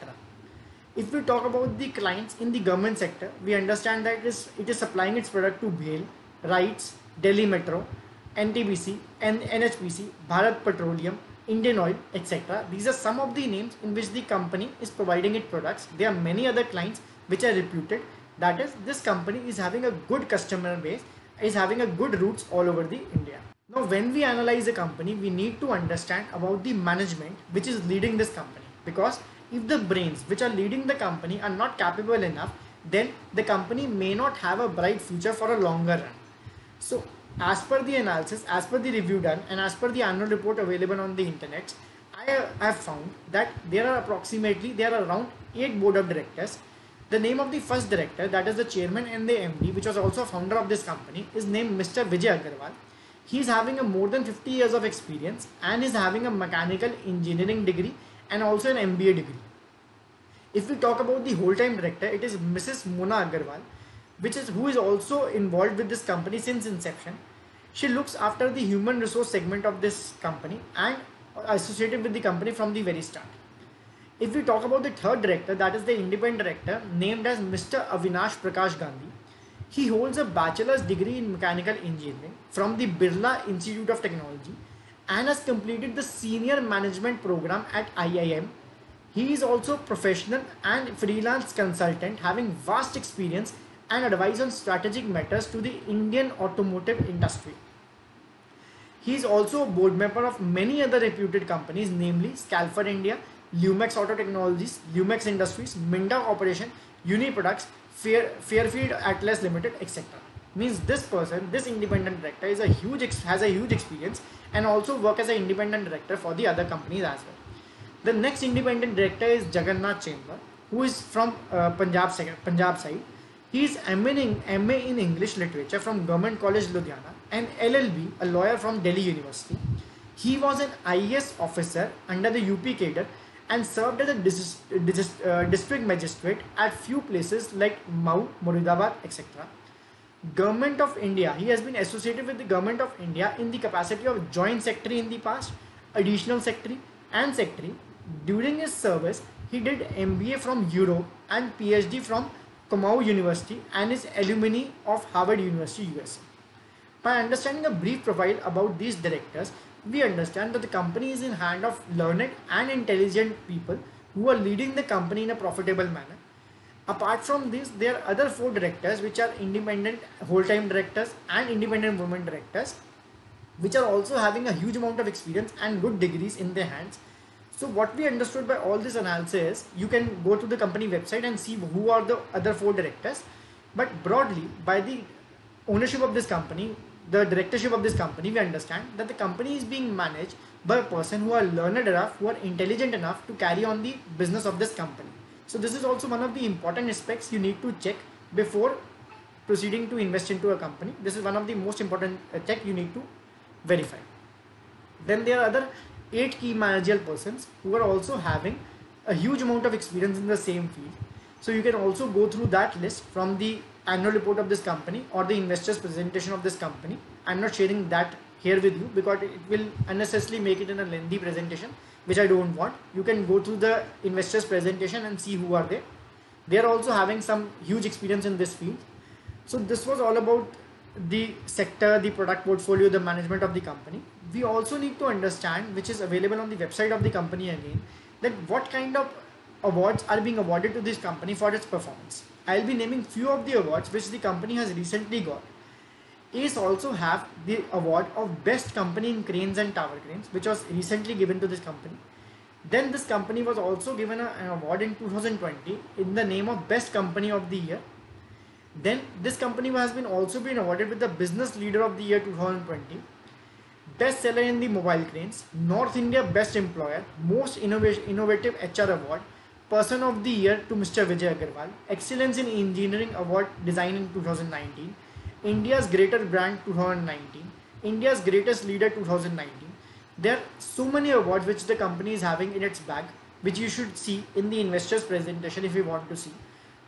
If we talk about the clients in the government sector, we understand that it is supplying its product to BHEL, RITES, Delhi Metro, NTPC, NHPC, Bharat Petroleum, Indian Oil, etc. These are some of the names in which the company is providing its products. There are many other clients which are reputed. That is, this company is having a good customer base, is having a good roots all over the India. Now, when we analyze a company, we need to understand about the management which is leading this company, because if the brains which are leading the company are not capable enough, then the company may not have a bright future for a longer run. So as per the analysis, as per the review done, and as per the annual report available on the internet, I have found that there are around 8 board of directors. The name of the first director, that is the chairman and the MD, which was also founder of this company, is named Mr. Vijay Agarwal. He is having a more than 50 years of experience and is having a mechanical engineering degree and also an MBA degree. If we talk about the whole-time director, it is Mrs. Mona Agarwal, who is also involved with this company since inception. She looks after the human resource segment of this company and associated with the company from the very start. If we talk about the third director, that is the independent director named as Mr. Avinash Prakash Gandhi. He holds a bachelor's degree in mechanical engineering from the Birla Institute of Technology and has completed the senior management program at IIM. He is also a professional and freelance consultant having vast experience and advice on strategic matters to the Indian automotive industry. He is also a board member of many other reputed companies, namely Scalfer India, Lumax Auto Technologies, Lumax Industries, Minda Corporation, Uniproducts, Fairfield Atlas Limited, etc. Means this person, this independent director, has a huge experience and also work as an independent director for the other companies as well. The next independent director is Jagannath Chamber, who is from Punjab side. He is MA in English Literature from Government College Ludhiana and LLB, a lawyer from Delhi University. He was an IAS officer under the UP cadre and served as a district magistrate at few places like Mau, Moradabad, etc. Government of India. He has been associated with the Government of India in the capacity of Joint Secretary in the past, Additional Secretary and Secretary. During his service, he did MBA from Europe and PhD from Kumail University and is alumni of Harvard University, USA. By understanding a brief profile about these directors, we understand that the company is in hand of learned and intelligent people who are leading the company in a profitable manner. Apart from this, there are other 4 directors which are independent whole-time directors and independent women directors, which are also having a huge amount of experience and good degrees in their hands. So what we understood by all this analysis, you can go to the company website and see who are the other 4 directors. But broadly, by the ownership of this company, the directorship of this company, we understand that the company is being managed by a person who are learned enough, who are intelligent enough to carry on the business of this company. So this is also one of the important aspects you need to check before proceeding to invest into a company. This is one of the most important check you need to verify. Then there are other 8 key managerial persons who are also having a huge amount of experience in the same field. So you can also go through that list from the annual report of this company or the investors presentation of this company. I'm not sharing that here with you because it will unnecessarily make it in a lengthy presentation, which I don't want. You can go through the investors presentation and see who are there. They are also having some huge experience in this field. So this was all about the sector, the product portfolio, the management of the company. We also need to understand, which is available on the website of the company again, that what kind of awards are being awarded to this company for its performance. I'll be naming few of the awards which the company has recently got. ACE also have the award of Best Company in Cranes and Tower Cranes, which was recently given to this company. Then this company was also given an award in 2020 in the name of Best Company of the Year. Then this company has been also been awarded with the Business Leader of the Year 2020, Best Seller in the Mobile Cranes, North India Best Employer, Most Innovative HR Award, Person of the Year to Mr. Vijay Agarwal, Excellence in Engineering Award Design in 2019, India's Greater Brand 2019, India's Greatest Leader 2019. There are so many awards which the company is having in its bag, which you should see in the investors presentation if you want to see.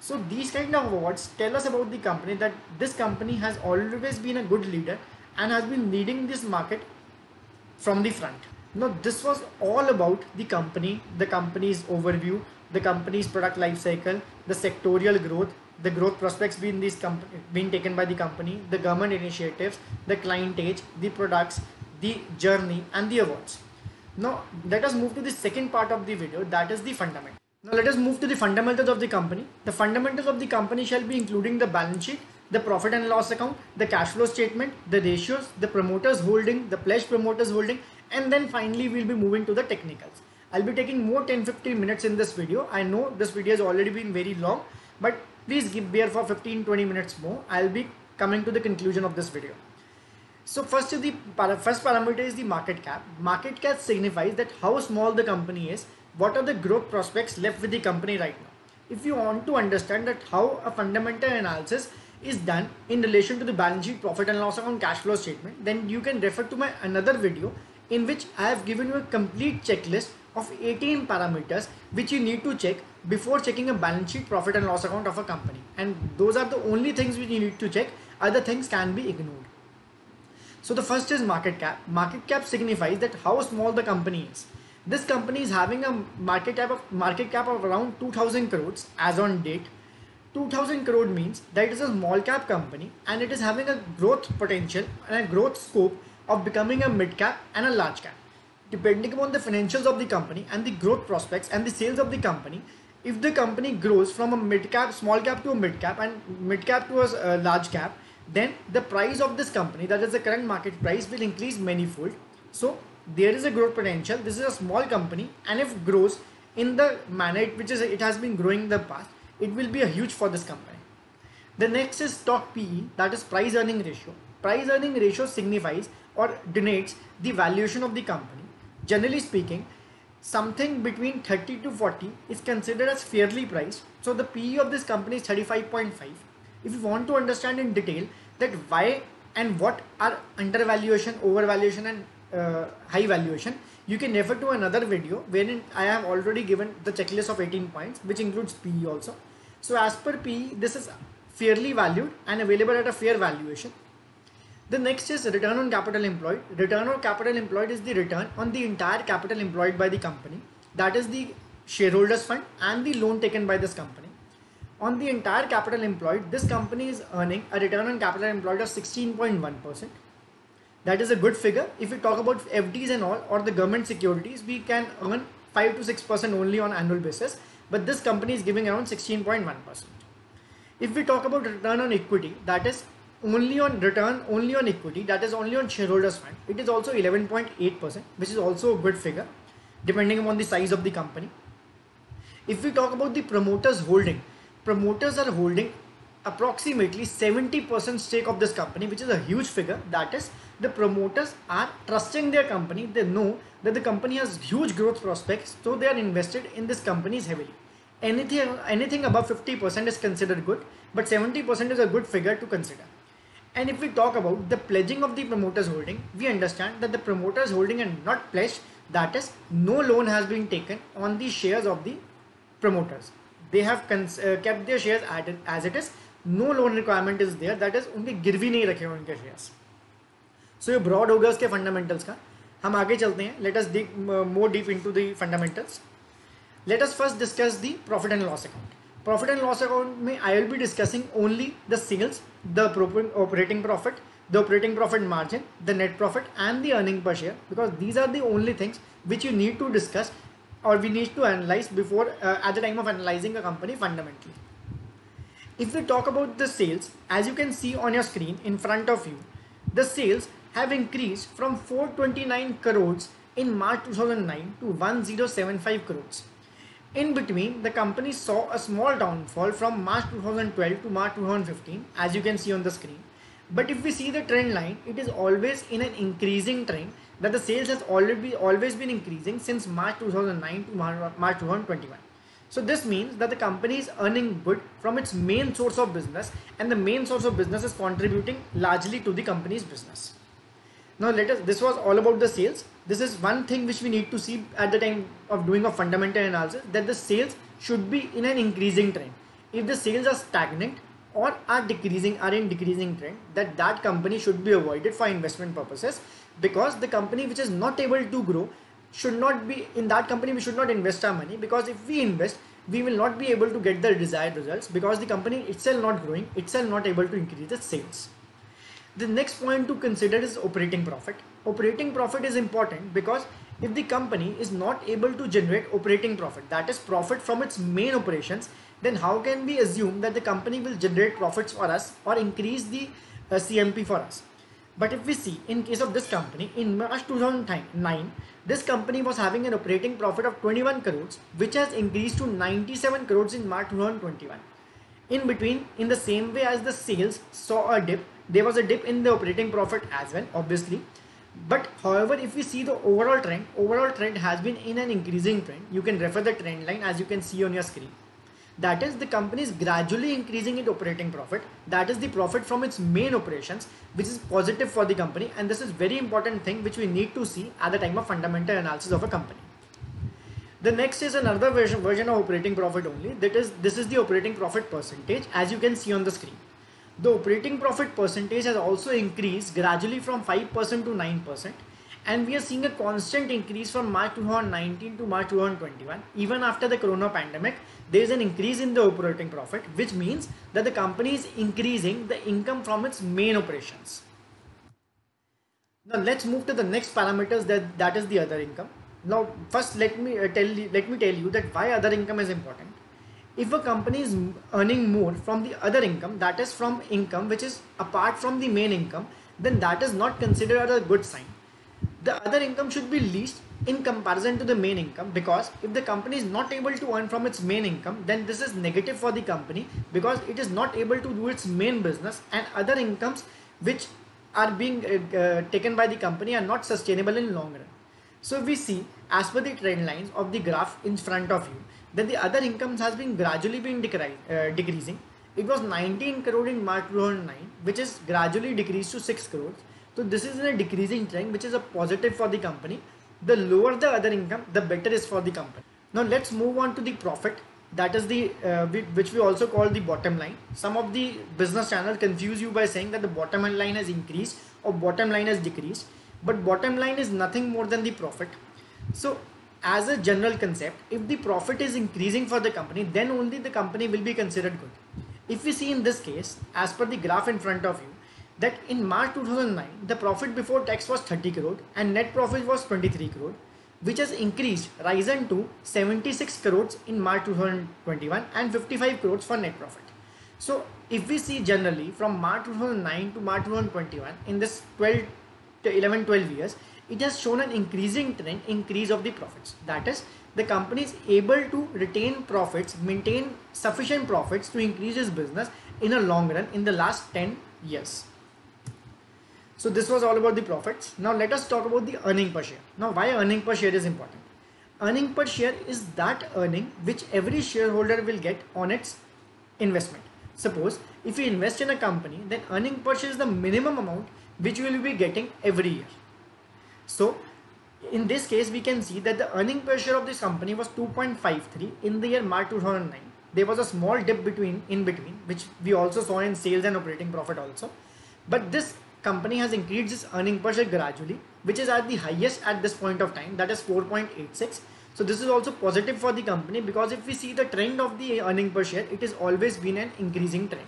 So these kind of awards tell us about the company, that this company has always been a good leader and has been leading this market from the front. Now this was all about the company's overview, the company's product life cycle, the sectorial growth, the growth prospects being taken by the company, the government initiatives, the client age, the products, the journey and the awards. Now let us move to the second part of the video, that is the fundamental. Now let us move to the fundamentals of the company. The fundamentals of the company shall be including the balance sheet, the profit and loss account, the cash flow statement, the ratios, the promoters holding, the pledged promoters holding, and then finally we'll be moving to the technicals. I'll be taking more 10-15 minutes in this video. I know this video has already been very long, but please bear for 15-20 minutes more. I'll be coming to the conclusion of this video. So first parameter is the market cap. Market cap signifies that how small the company is, what are the growth prospects left with the company right now. If you want to understand that how a fundamental analysis is done in relation to the balance sheet, profit and loss account, cash flow statement, then you can refer to my another video in which I have given you a complete checklist of 18 parameters which you need to check before checking a balance sheet, profit and loss account of a company, and those are the only things which you need to check. Other things can be ignored. So the first is market cap. Market cap signifies that how small the company is. This company is having a market cap of around 2000 crores as on date. 2000 crore means that it is a small cap company and it is having a growth potential and a growth scope of becoming a mid cap and a large cap. Depending upon the financials of the company and the growth prospects and the sales of the company, if the company grows from a mid cap, small cap to a mid cap and mid cap to a large cap, then the price of this company, that is the current market price, will increase manifold. So there is a growth potential. This is a small company, and if grows in the manner which is it has been growing in the past, it will be a huge for this company. The next is stock PE, that is price earning ratio. Price earning ratio signifies or denotes the valuation of the company. Generally speaking, something between 30 to 40 is considered as fairly priced. So the PE of this company is 35.5. If you want to understand in detail that why and what are undervaluation, overvaluation and high valuation, you can refer to another video wherein I have already given the checklist of 18 points which includes PE also. So as per PE, this is fairly valued and available at a fair valuation. The next is return on capital employed. Return on capital employed is the return on the entire capital employed by the company, that is the shareholders fund and the loan taken by this company. On the entire capital employed, this company is earning a return on capital employed of 16.1%. That is a good figure. If we talk about FDs and all or the government securities, we can earn 5 to 6% only on annual basis, but this company is giving around 16.1%. If we talk about return on equity, that is only on equity, that is only on shareholders fund, it is also 11.8%, which is also a good figure depending upon the size of the company. If we talk about the promoters holding, promoters are holding approximately 70% stake of this company, which is a huge figure. That is, the promoters are trusting their company. They know that the company has huge growth prospects, so they are invested in this company heavily. Anything above 50% is considered good, but 70% is a good figure to consider. And if we talk about the pledging of the promoters holding, we understand that the promoters holding are not pledged, that is, no loan has been taken on the shares of the promoters. They have kept their shares as it is. No loan requirement is there, that is, उनके गिरवी नहीं रखे हुए उनके shares. So ये broad होगा उसके fundamentals का. हम आगे चलते हैं. Let us dig more deep into the fundamentals. Let us first discuss the profit and loss account. Profit and loss account में I will be discussing only the sales, the operating profit, the operating profit margin, the net profit and the earning per share, because these are the only things which you need to discuss or we need to analyze before at the time of analyzing a company fundamentally. If we talk about the sales, as you can see on your screen in front of you, the sales have increased from 429 crores in March 2009 to 1075 crores. In between, the company saw a small downfall from March 2012 to March 2015, as you can see on the screen. But if we see the trend line, it is always in an increasing trend, that the sales has always been increasing since March 2009 to March 2021. So this means that the company is earning good from its main source of business, and the main source of business is contributing largely to the company's business. Now this was all about the sales. This is one thing which we need to see at the time of doing a fundamental analysis, that the sales should be in an increasing trend. If the sales are stagnant or are in decreasing trend, that company should be avoided for investment purposes, because the company which is not able to grow should not be in that company. We should not invest our money, because if we invest, we will not be able to get the desired results, because the company itself not growing, itself not able to increase the sales. The next point to consider is operating profit. Operating profit is important because if the company is not able to generate operating profit, that is profit from its main operations, then how can we assume that the company will generate profits for us or increase the CMP for us? But if we see in case of this company, in March 2009, this company was having an operating profit of 21 crores, which has increased to 97 crores in March 2021. In between, in the same way as the sales saw a dip, there was a dip in the operating profit as well, obviously. But however, if we see the overall trend has been in an increasing trend. You can refer the trend line as you can see on your screen. That is, the company is gradually increasing its operating profit. That is the profit from its main operations, which is positive for the company. And this is very important thing which we need to see at the time of fundamental analysis of a company. The next is another version of operating profit only. This is the operating profit percentage, as you can see on the screen. The operating profit percentage has also increased gradually from 5% to 9%, and we are seeing a constant increase from March 2019 to March 2021. Even after the corona pandemic, there is an increase in the operating profit, which means that the company is increasing the income from its main operations. Now let's move to the next parameters, that is the other income. Now first let me tell you that why other income is important. If a company is earning more from the other income, that is from income which is apart from the main income, then that is not considered a good sign. The other income should be least in comparison to the main income, because if the company is not able to earn from its main income, then this is negative for the company, because it is not able to do its main business, and other incomes which are being taken by the company are not sustainable in long run. So if we see, as per the trend lines of the graph in front of you, then the other incomes has been gradually decreasing. It was 19 crore in March 2009, which is gradually decreased to 6 crores. So this is in a decreasing trend, which is a positive for the company. The lower the other income, the better is for the company. Now let's move on to the profit. That is the which we also call the bottom line. Some of the business channels confuse you by saying that the bottom line has increased or bottom line has decreased, but bottom line is nothing more than the profit. So as a general concept, if the profit is increasing for the company, then only the company will be considered good. If we see in this case, as per the graph in front of you, that in March 2009, the profit before tax was 30 crore and net profit was 23 crore, which has increased, risen to 76 crores in March 2021 and 55 crores for net profit. So if we see generally from March 2009 to March 2021, in this 12 years, it has shown an increasing trend, increase of the profits. That is, the company is able to retain profits, maintain sufficient profits to increase its business in a long run in the last 10 years. So this was all about the profits. Now let us talk about the earning per share. Now why earning per share is important? Earning per share is that earning which every shareholder will get on its investment. Suppose if you invest in a company, then earning per share is the minimum amount which you will be getting every year. So in this case, we can see that the earning per share of this company was 2.53 in the year March 2009. There was a small dip in between, which we also saw in sales and operating profit also. But this company has increased its earning per share gradually, which is at the highest at this point of time, that is 4.86. So this is also positive for the company, because if we see the trend of the earning per share, it has always been an increasing trend.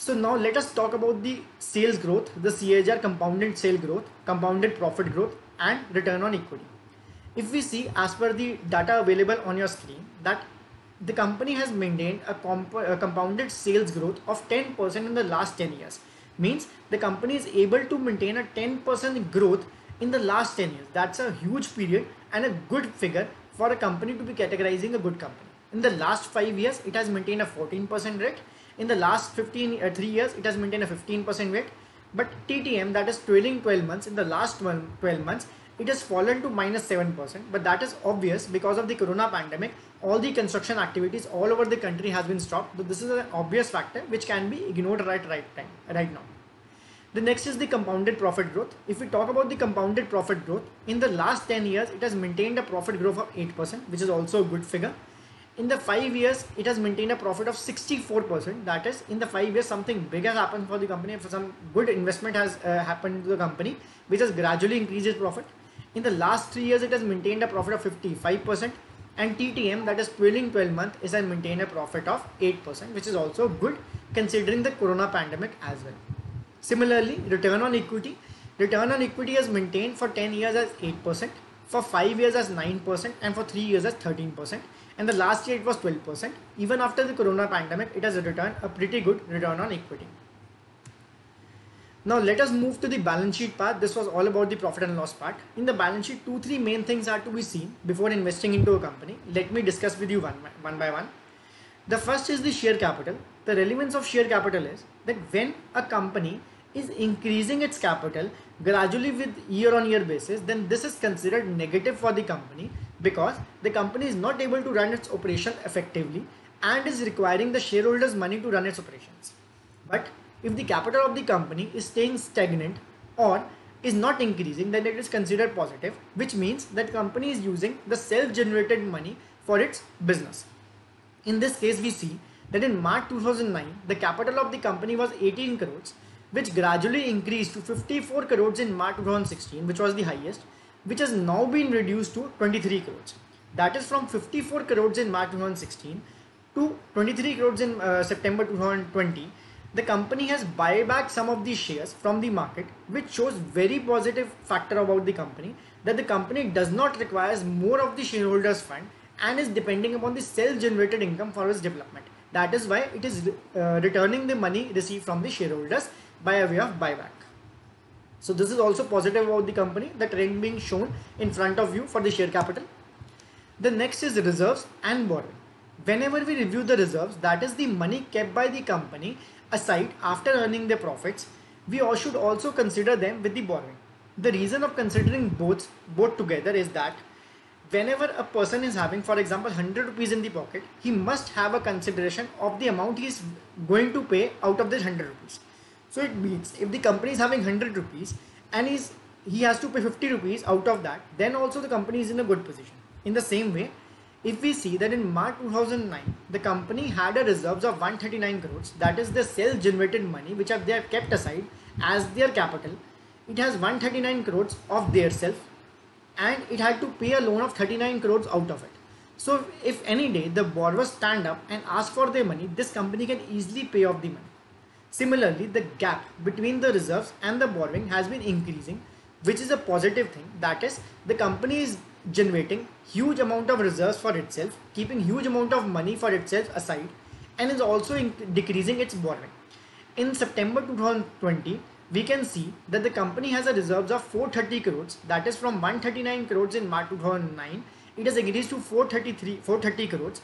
So now let us talk about the sales growth, the CAGR, compounded sale growth, compounded profit growth, and return on equity. If we see, as per the data available on your screen, that the company has maintained a compounded sales growth of 10% in the last 10 years. Means the company is able to maintain a 10% growth in the last 10 years. That's a huge period and a good figure for a company to be categorizing a good company. In the last 5 years, it has maintained a 14% rate. In the last 3 years, it has maintained a 15% rate. But TTM, that is trailing 12 months, in the last 12 months, it has fallen to -7%. But that is obvious because of the corona pandemic. All the construction activities all over the country has been stopped. But this is an obvious factor which can be ignored right now. The next is the compounded profit growth. If we talk about the compounded profit growth, in the last 10 years, it has maintained a profit growth of 8%, which is also a good figure. In the 5 years, it has maintained a profit of 64%. That is, in the 5 years, something big has happened for the company. For some good investment has happened to the company, which has gradually increased its profit. In the last 3 years, it has maintained a profit of 55%. And TTM, that is trailing 12 month, is has maintained a profit of 8%, which is also good considering the corona pandemic as well. Similarly, return on equity. Return on equity has maintained for 10 years as 8%, for 5 years as 9%, and for 3 years as 13%. And the last year it was 12%. Even after the corona pandemic, it has returned a pretty good return on equity. Now let us move to the balance sheet part. This was all about the profit and loss part. In the balance sheet, 2-3 main things are to be seen before investing into a company. Let me discuss with you one by one. The first is the share capital. The relevance of share capital is that when a company is increasing its capital gradually with year-on-year basis, then this is considered negative for the company, because the company is not able to run its operation effectively and is requiring the shareholders' money to run its operations. But if the capital of the company is staying stagnant, or is not increasing, then it is considered positive, which means that company is using the self-generated money for its business. In this case, we see that in March 2009, the capital of the company was 18 crores, which gradually increased to 54 crores in March 2016, which was the highest, which has now been reduced to 23 crores. That is from 54 crores in March 2016 to 23 crores in September 2020. The company has buy back some of these shares from the market, which shows very positive factor about the company, that the company does not require more of the shareholders fund and is depending upon the self-generated income for its development. That is why it is returning the money received from the shareholders by a way of buyback. So this is also positive about the company, the trend being shown in front of you for the share capital. The next is reserves and borrowing. Whenever we review the reserves, that is the money kept by the company aside after earning their profits, we all should also consider them with the borrowing. The reason of considering both together is that whenever a person is having, for example, 100 rupees in the pocket, he must have a consideration of the amount he is going to pay out of this 100 rupees. So it means if the company is having 100 rupees and he has to pay 50 rupees out of that, then also the company is in a good position. In the same way, if we see that in March 2009, the company had a reserves of 139 crores, that is the self-generated money which they have kept aside as their capital. It has 139 crores of their self and it had to pay a loan of 39 crores out of it. So if any day the borrowers stand up and ask for their money, this company can easily pay off the money. Similarly, the gap between the reserves and the borrowing has been increasing, which is a positive thing. That is, the company is generating huge amount of reserves for itself, keeping huge amount of money for itself aside, and is also decreasing its borrowing. In September 2020, we can see that the company has a reserves of 430 crores, that is from 139 crores in March 2009, it has increased to 430 crores,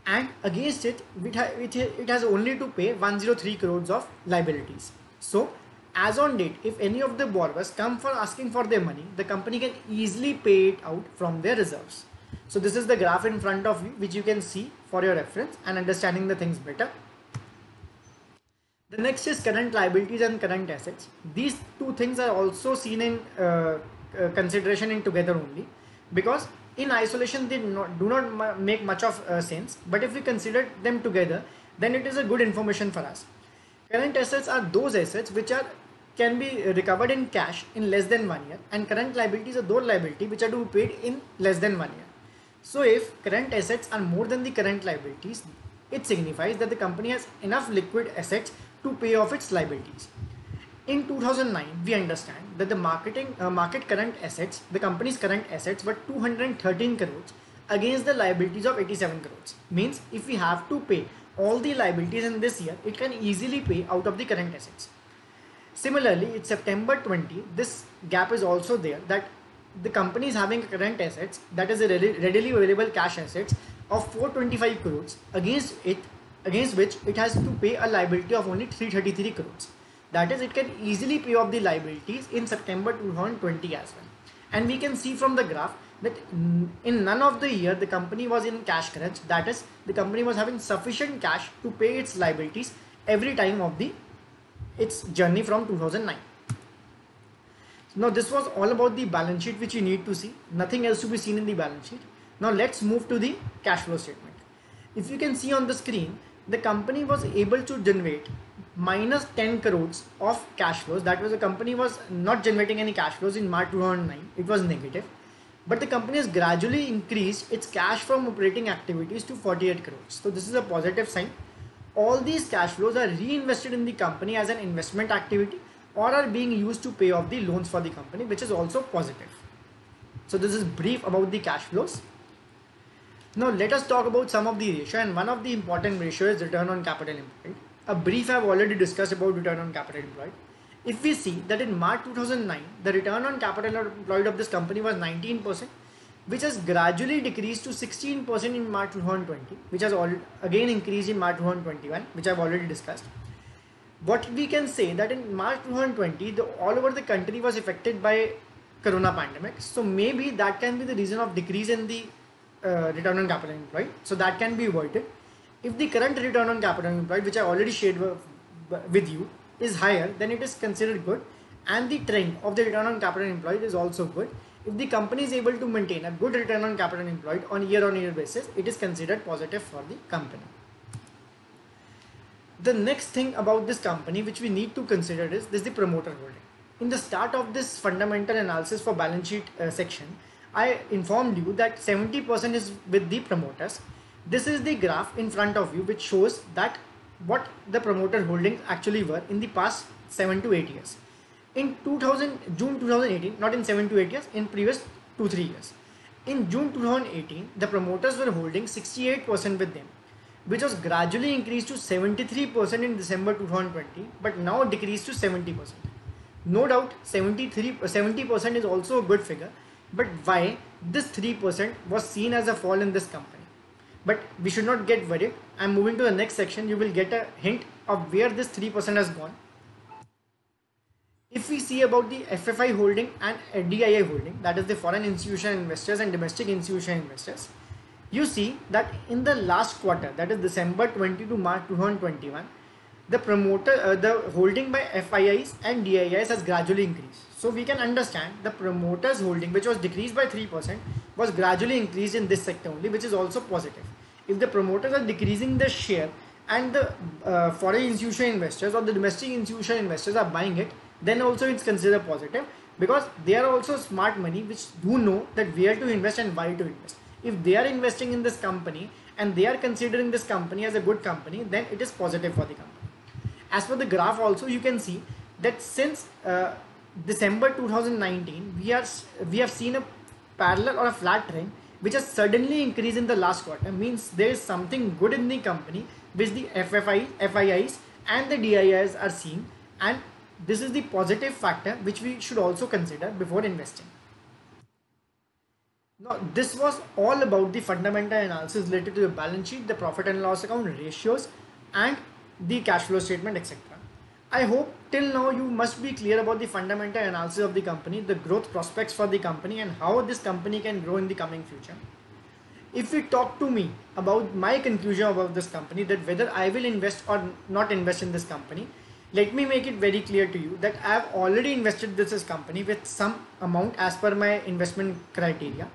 and against it, it has only to pay 103 crores of liabilities. So as on date, if any of the borrowers come for asking for their money, the company can easily pay it out from their reserves. So this is the graph in front of you, which you can see for your reference and understanding the things better. The next is current liabilities and current assets. These two things are also seen in consideration in together only, because in isolation they do not make much of sense, but if we consider them together, then it is a good information for us. Current assets are those assets which can be recovered in cash in less than 1 year, and current liabilities are those liabilities which are to be paid in less than 1 year. So if current assets are more than the current liabilities, it signifies that the company has enough liquid assets to pay off its liabilities. In 2009, we understand that the market current assets, the company's current assets were 213 crores against the liabilities of 87 crores. Means if we have to pay all the liabilities in this year, it can easily pay out of the current assets. Similarly, in September 20, this gap is also there, that the company is having current assets, that is a readily available cash assets of 425 crores against which it has to pay a liability of only 333 crores. That is, it can easily pay off the liabilities in September 2020 as well. And we can see from the graph that in none of the year the company was in cash crunch. That is, the company was having sufficient cash to pay its liabilities every time of its journey from 2009. Now this was all about the balance sheet, which you need to see. Nothing else to be seen in the balance sheet. Now let's move to the cash flow statement. If you can see on the screen, the company was able to generate minus 10 crores of cash flows. That was, the company was not generating any cash flows in March 2009. It was negative. But the company has gradually increased its cash from operating activities to 48 crores. So this is a positive sign. All these cash flows are reinvested in the company as an investment activity or are being used to pay off the loans for the company, which is also positive. So this is brief about the cash flows. Now let us talk about some of the ratio, and one of the important ratio is return on capital employed. A brief I have already discussed about return on capital employed. If we see that in March 2009, the return on capital employed of this company was 19%, which has gradually decreased to 16% in March 2020, which has again increased in March 2021, which I have already discussed. What we can say that in March 2020, all over the country was affected by corona pandemic. So maybe that can be the reason of decrease in the return on capital employed. So that can be avoided. If the current return on capital employed, which I already shared with you, is higher, then it is considered good. and the trend of the return on capital employed is also good. If the company is able to maintain a good return on capital employed on year basis, it is considered positive for the company. The next thing about this company which we need to consider is the promoter holding. In the start of this fundamental analysis for balance sheet section, I informed you that 70% is with the promoters. This is the graph in front of you which shows that what the promoter holdings actually were in the past 7 to 8 years. In June 2018, not in 7 to 8 years, in previous 2-3 years. In June 2018, the promoters were holding 68% with them, which was gradually increased to 73% in December 2020, but now decreased to 70%. No doubt 70% is also a good figure, but why this 3% was seen as a fall in this company? But we should not get worried. I'm moving to the next section. You will get a hint of where this 3% has gone. If we see about the FFI holding and DII holding, that is the foreign institutional investors and domestic institutional investors, you see that in the last quarter, that is December 20 to March 2021, the holding by FIIs and DIIs has gradually increased. So we can understand the promoters holding, which was decreased by 3%, was gradually increased in this sector only, which is also positive. If the promoters are decreasing the share and the foreign institutional investors or the domestic institutional investors are buying it, then also it's considered positive, because they are also smart money which do know that where to invest and why to invest. If they are investing in this company and they are considering this company as a good company, then it is positive for the company. As for the graph also, you can see that since December 2019, we have seen a parallel or a flat trend which has suddenly increased in the last quarter. Means there is something good in the company which the FIIs and the DIIs are seeing, and this is the positive factor which we should also consider before investing. Now, this was all about the fundamental analysis related to the balance sheet, the profit and loss account, ratios, and the cash flow statement, etc. I hope till now you must be clear about the fundamental analysis of the company, the growth prospects for the company, and how this company can grow in the coming future. If you talk to me about my conclusion about this company, that whether I will invest or not invest in this company, let me make it very clear to you that I have already invested this company with some amount as per my investment criteria,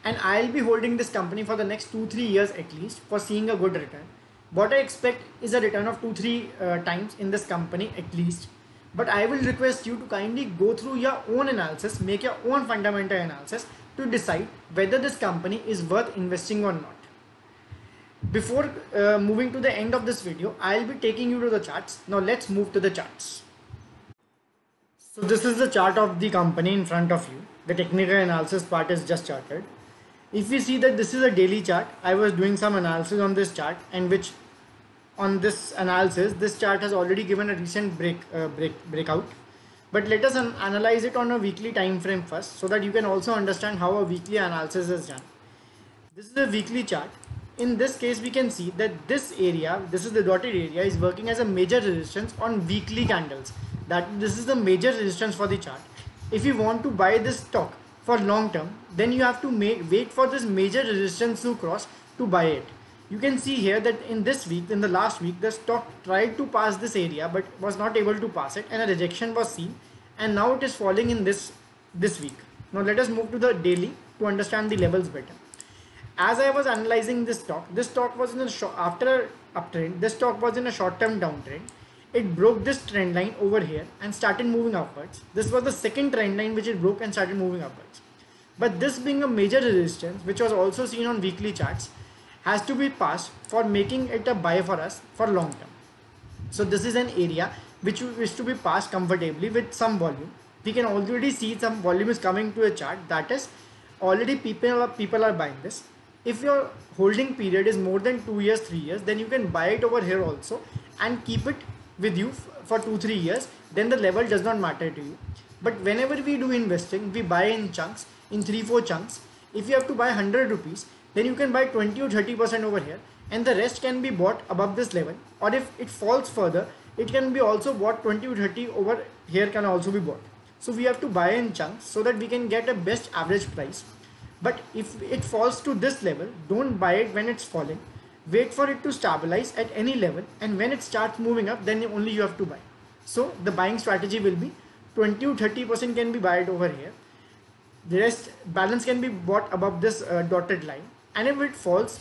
and I'll be holding this company for the next 2-3 years at least for seeing a good return. What I expect is a return of 2-3 times in this company at least. But I will request you to kindly go through your own analysis, make your own fundamental analysis to decide whether this company is worth investing or not. Before moving to the end of this video, I'll be taking you to the charts. Now let's move to the charts. So this is the chart of the company in front of you. The technical analysis part is just charted. If we see that this is a daily chart, I was doing some analysis on this chart, and which on this analysis, this chart has already given a recent breakout. But let us analyze it on a weekly time frame first, so that you can also understand how a weekly analysis is done. This is a weekly chart. In this case, we can see that this area, this is the dotted area, is working as a major resistance on weekly candles. That this is the major resistance for the chart. If you want to buy this stock for long term, then you have to wait for this major resistance to cross to buy it. You can see here that in this week, in the last week, the stock tried to pass this area but was not able to pass it, and a rejection was seen, and now it is falling in this week. Now let us move to the daily to understand the levels better. As I was analyzing this stock was in a after uptrend, this stock was in a short-term downtrend. It broke this trend line over here and started moving upwards. This was the second trend line which it broke and started moving upwards. But this being a major resistance, which was also seen on weekly charts, has to be passed for making it a buy for us for long term. So this is an area which is to be passed comfortably with some volume. We can already see some volume is coming to a chart, that is already people are buying this. If your holding period is more than 2 years, 3 years, then you can buy it over here also and keep it with you for 2-3 years. Then the level does not matter to you. But whenever we do investing, we buy in chunks, in 3-4 chunks. If you have to buy 100 rupees, then you can buy 20 or 30% over here, and the rest can be bought above this level. Or if it falls further, it can be also bought 20 or 30 over here can also be bought. So we have to buy in chunks so that we can get a best average price. But if it falls to this level, don't buy it when it's falling. Wait for it to stabilize at any level, and when it starts moving up, then only you have to buy. So the buying strategy will be 20 to 30% can be bought over here. The rest balance can be bought above this dotted line, and if it falls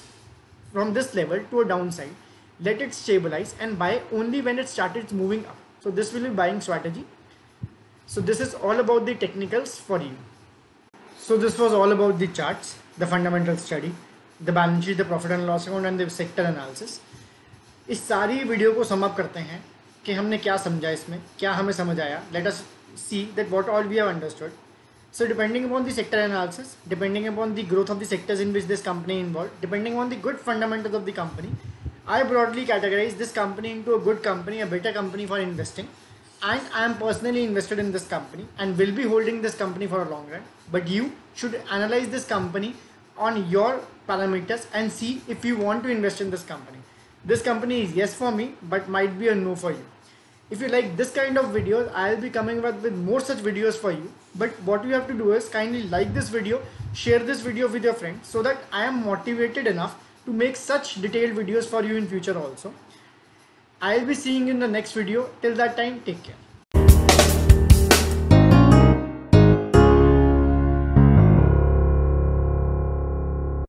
from this level to a downside, let it stabilize and buy only when it started moving up. So this will be buying strategy. So this is all about the technicals for you. So this was all about the charts, the fundamental study, the balance sheet, the profit and loss account and the sector analysis. इस सारी video को sum up करते हैं कि हमने क्या समझा, इसमें क्या हमें समझ आया. Let us see that what all we have understood. So depending upon the sector analysis, depending upon the growth of the sectors in which this company involved, depending on the good fundamentals of the company, I broadly categorize this company into a good company, a better company for investing, and I am personally invested in this company and will be holding this company for a long run. But you should analyze this company on your parameters and see if you want to invest in this company. This company is yes for me, but might be a no for you. If you like this kind of videos, I'll be coming up with more such videos for you. But what you have to do is kindly like this video, share this video with your friends so that I am motivated enough to make such detailed videos for you in future also. I'll be seeing you in the next video. Till that time, take care.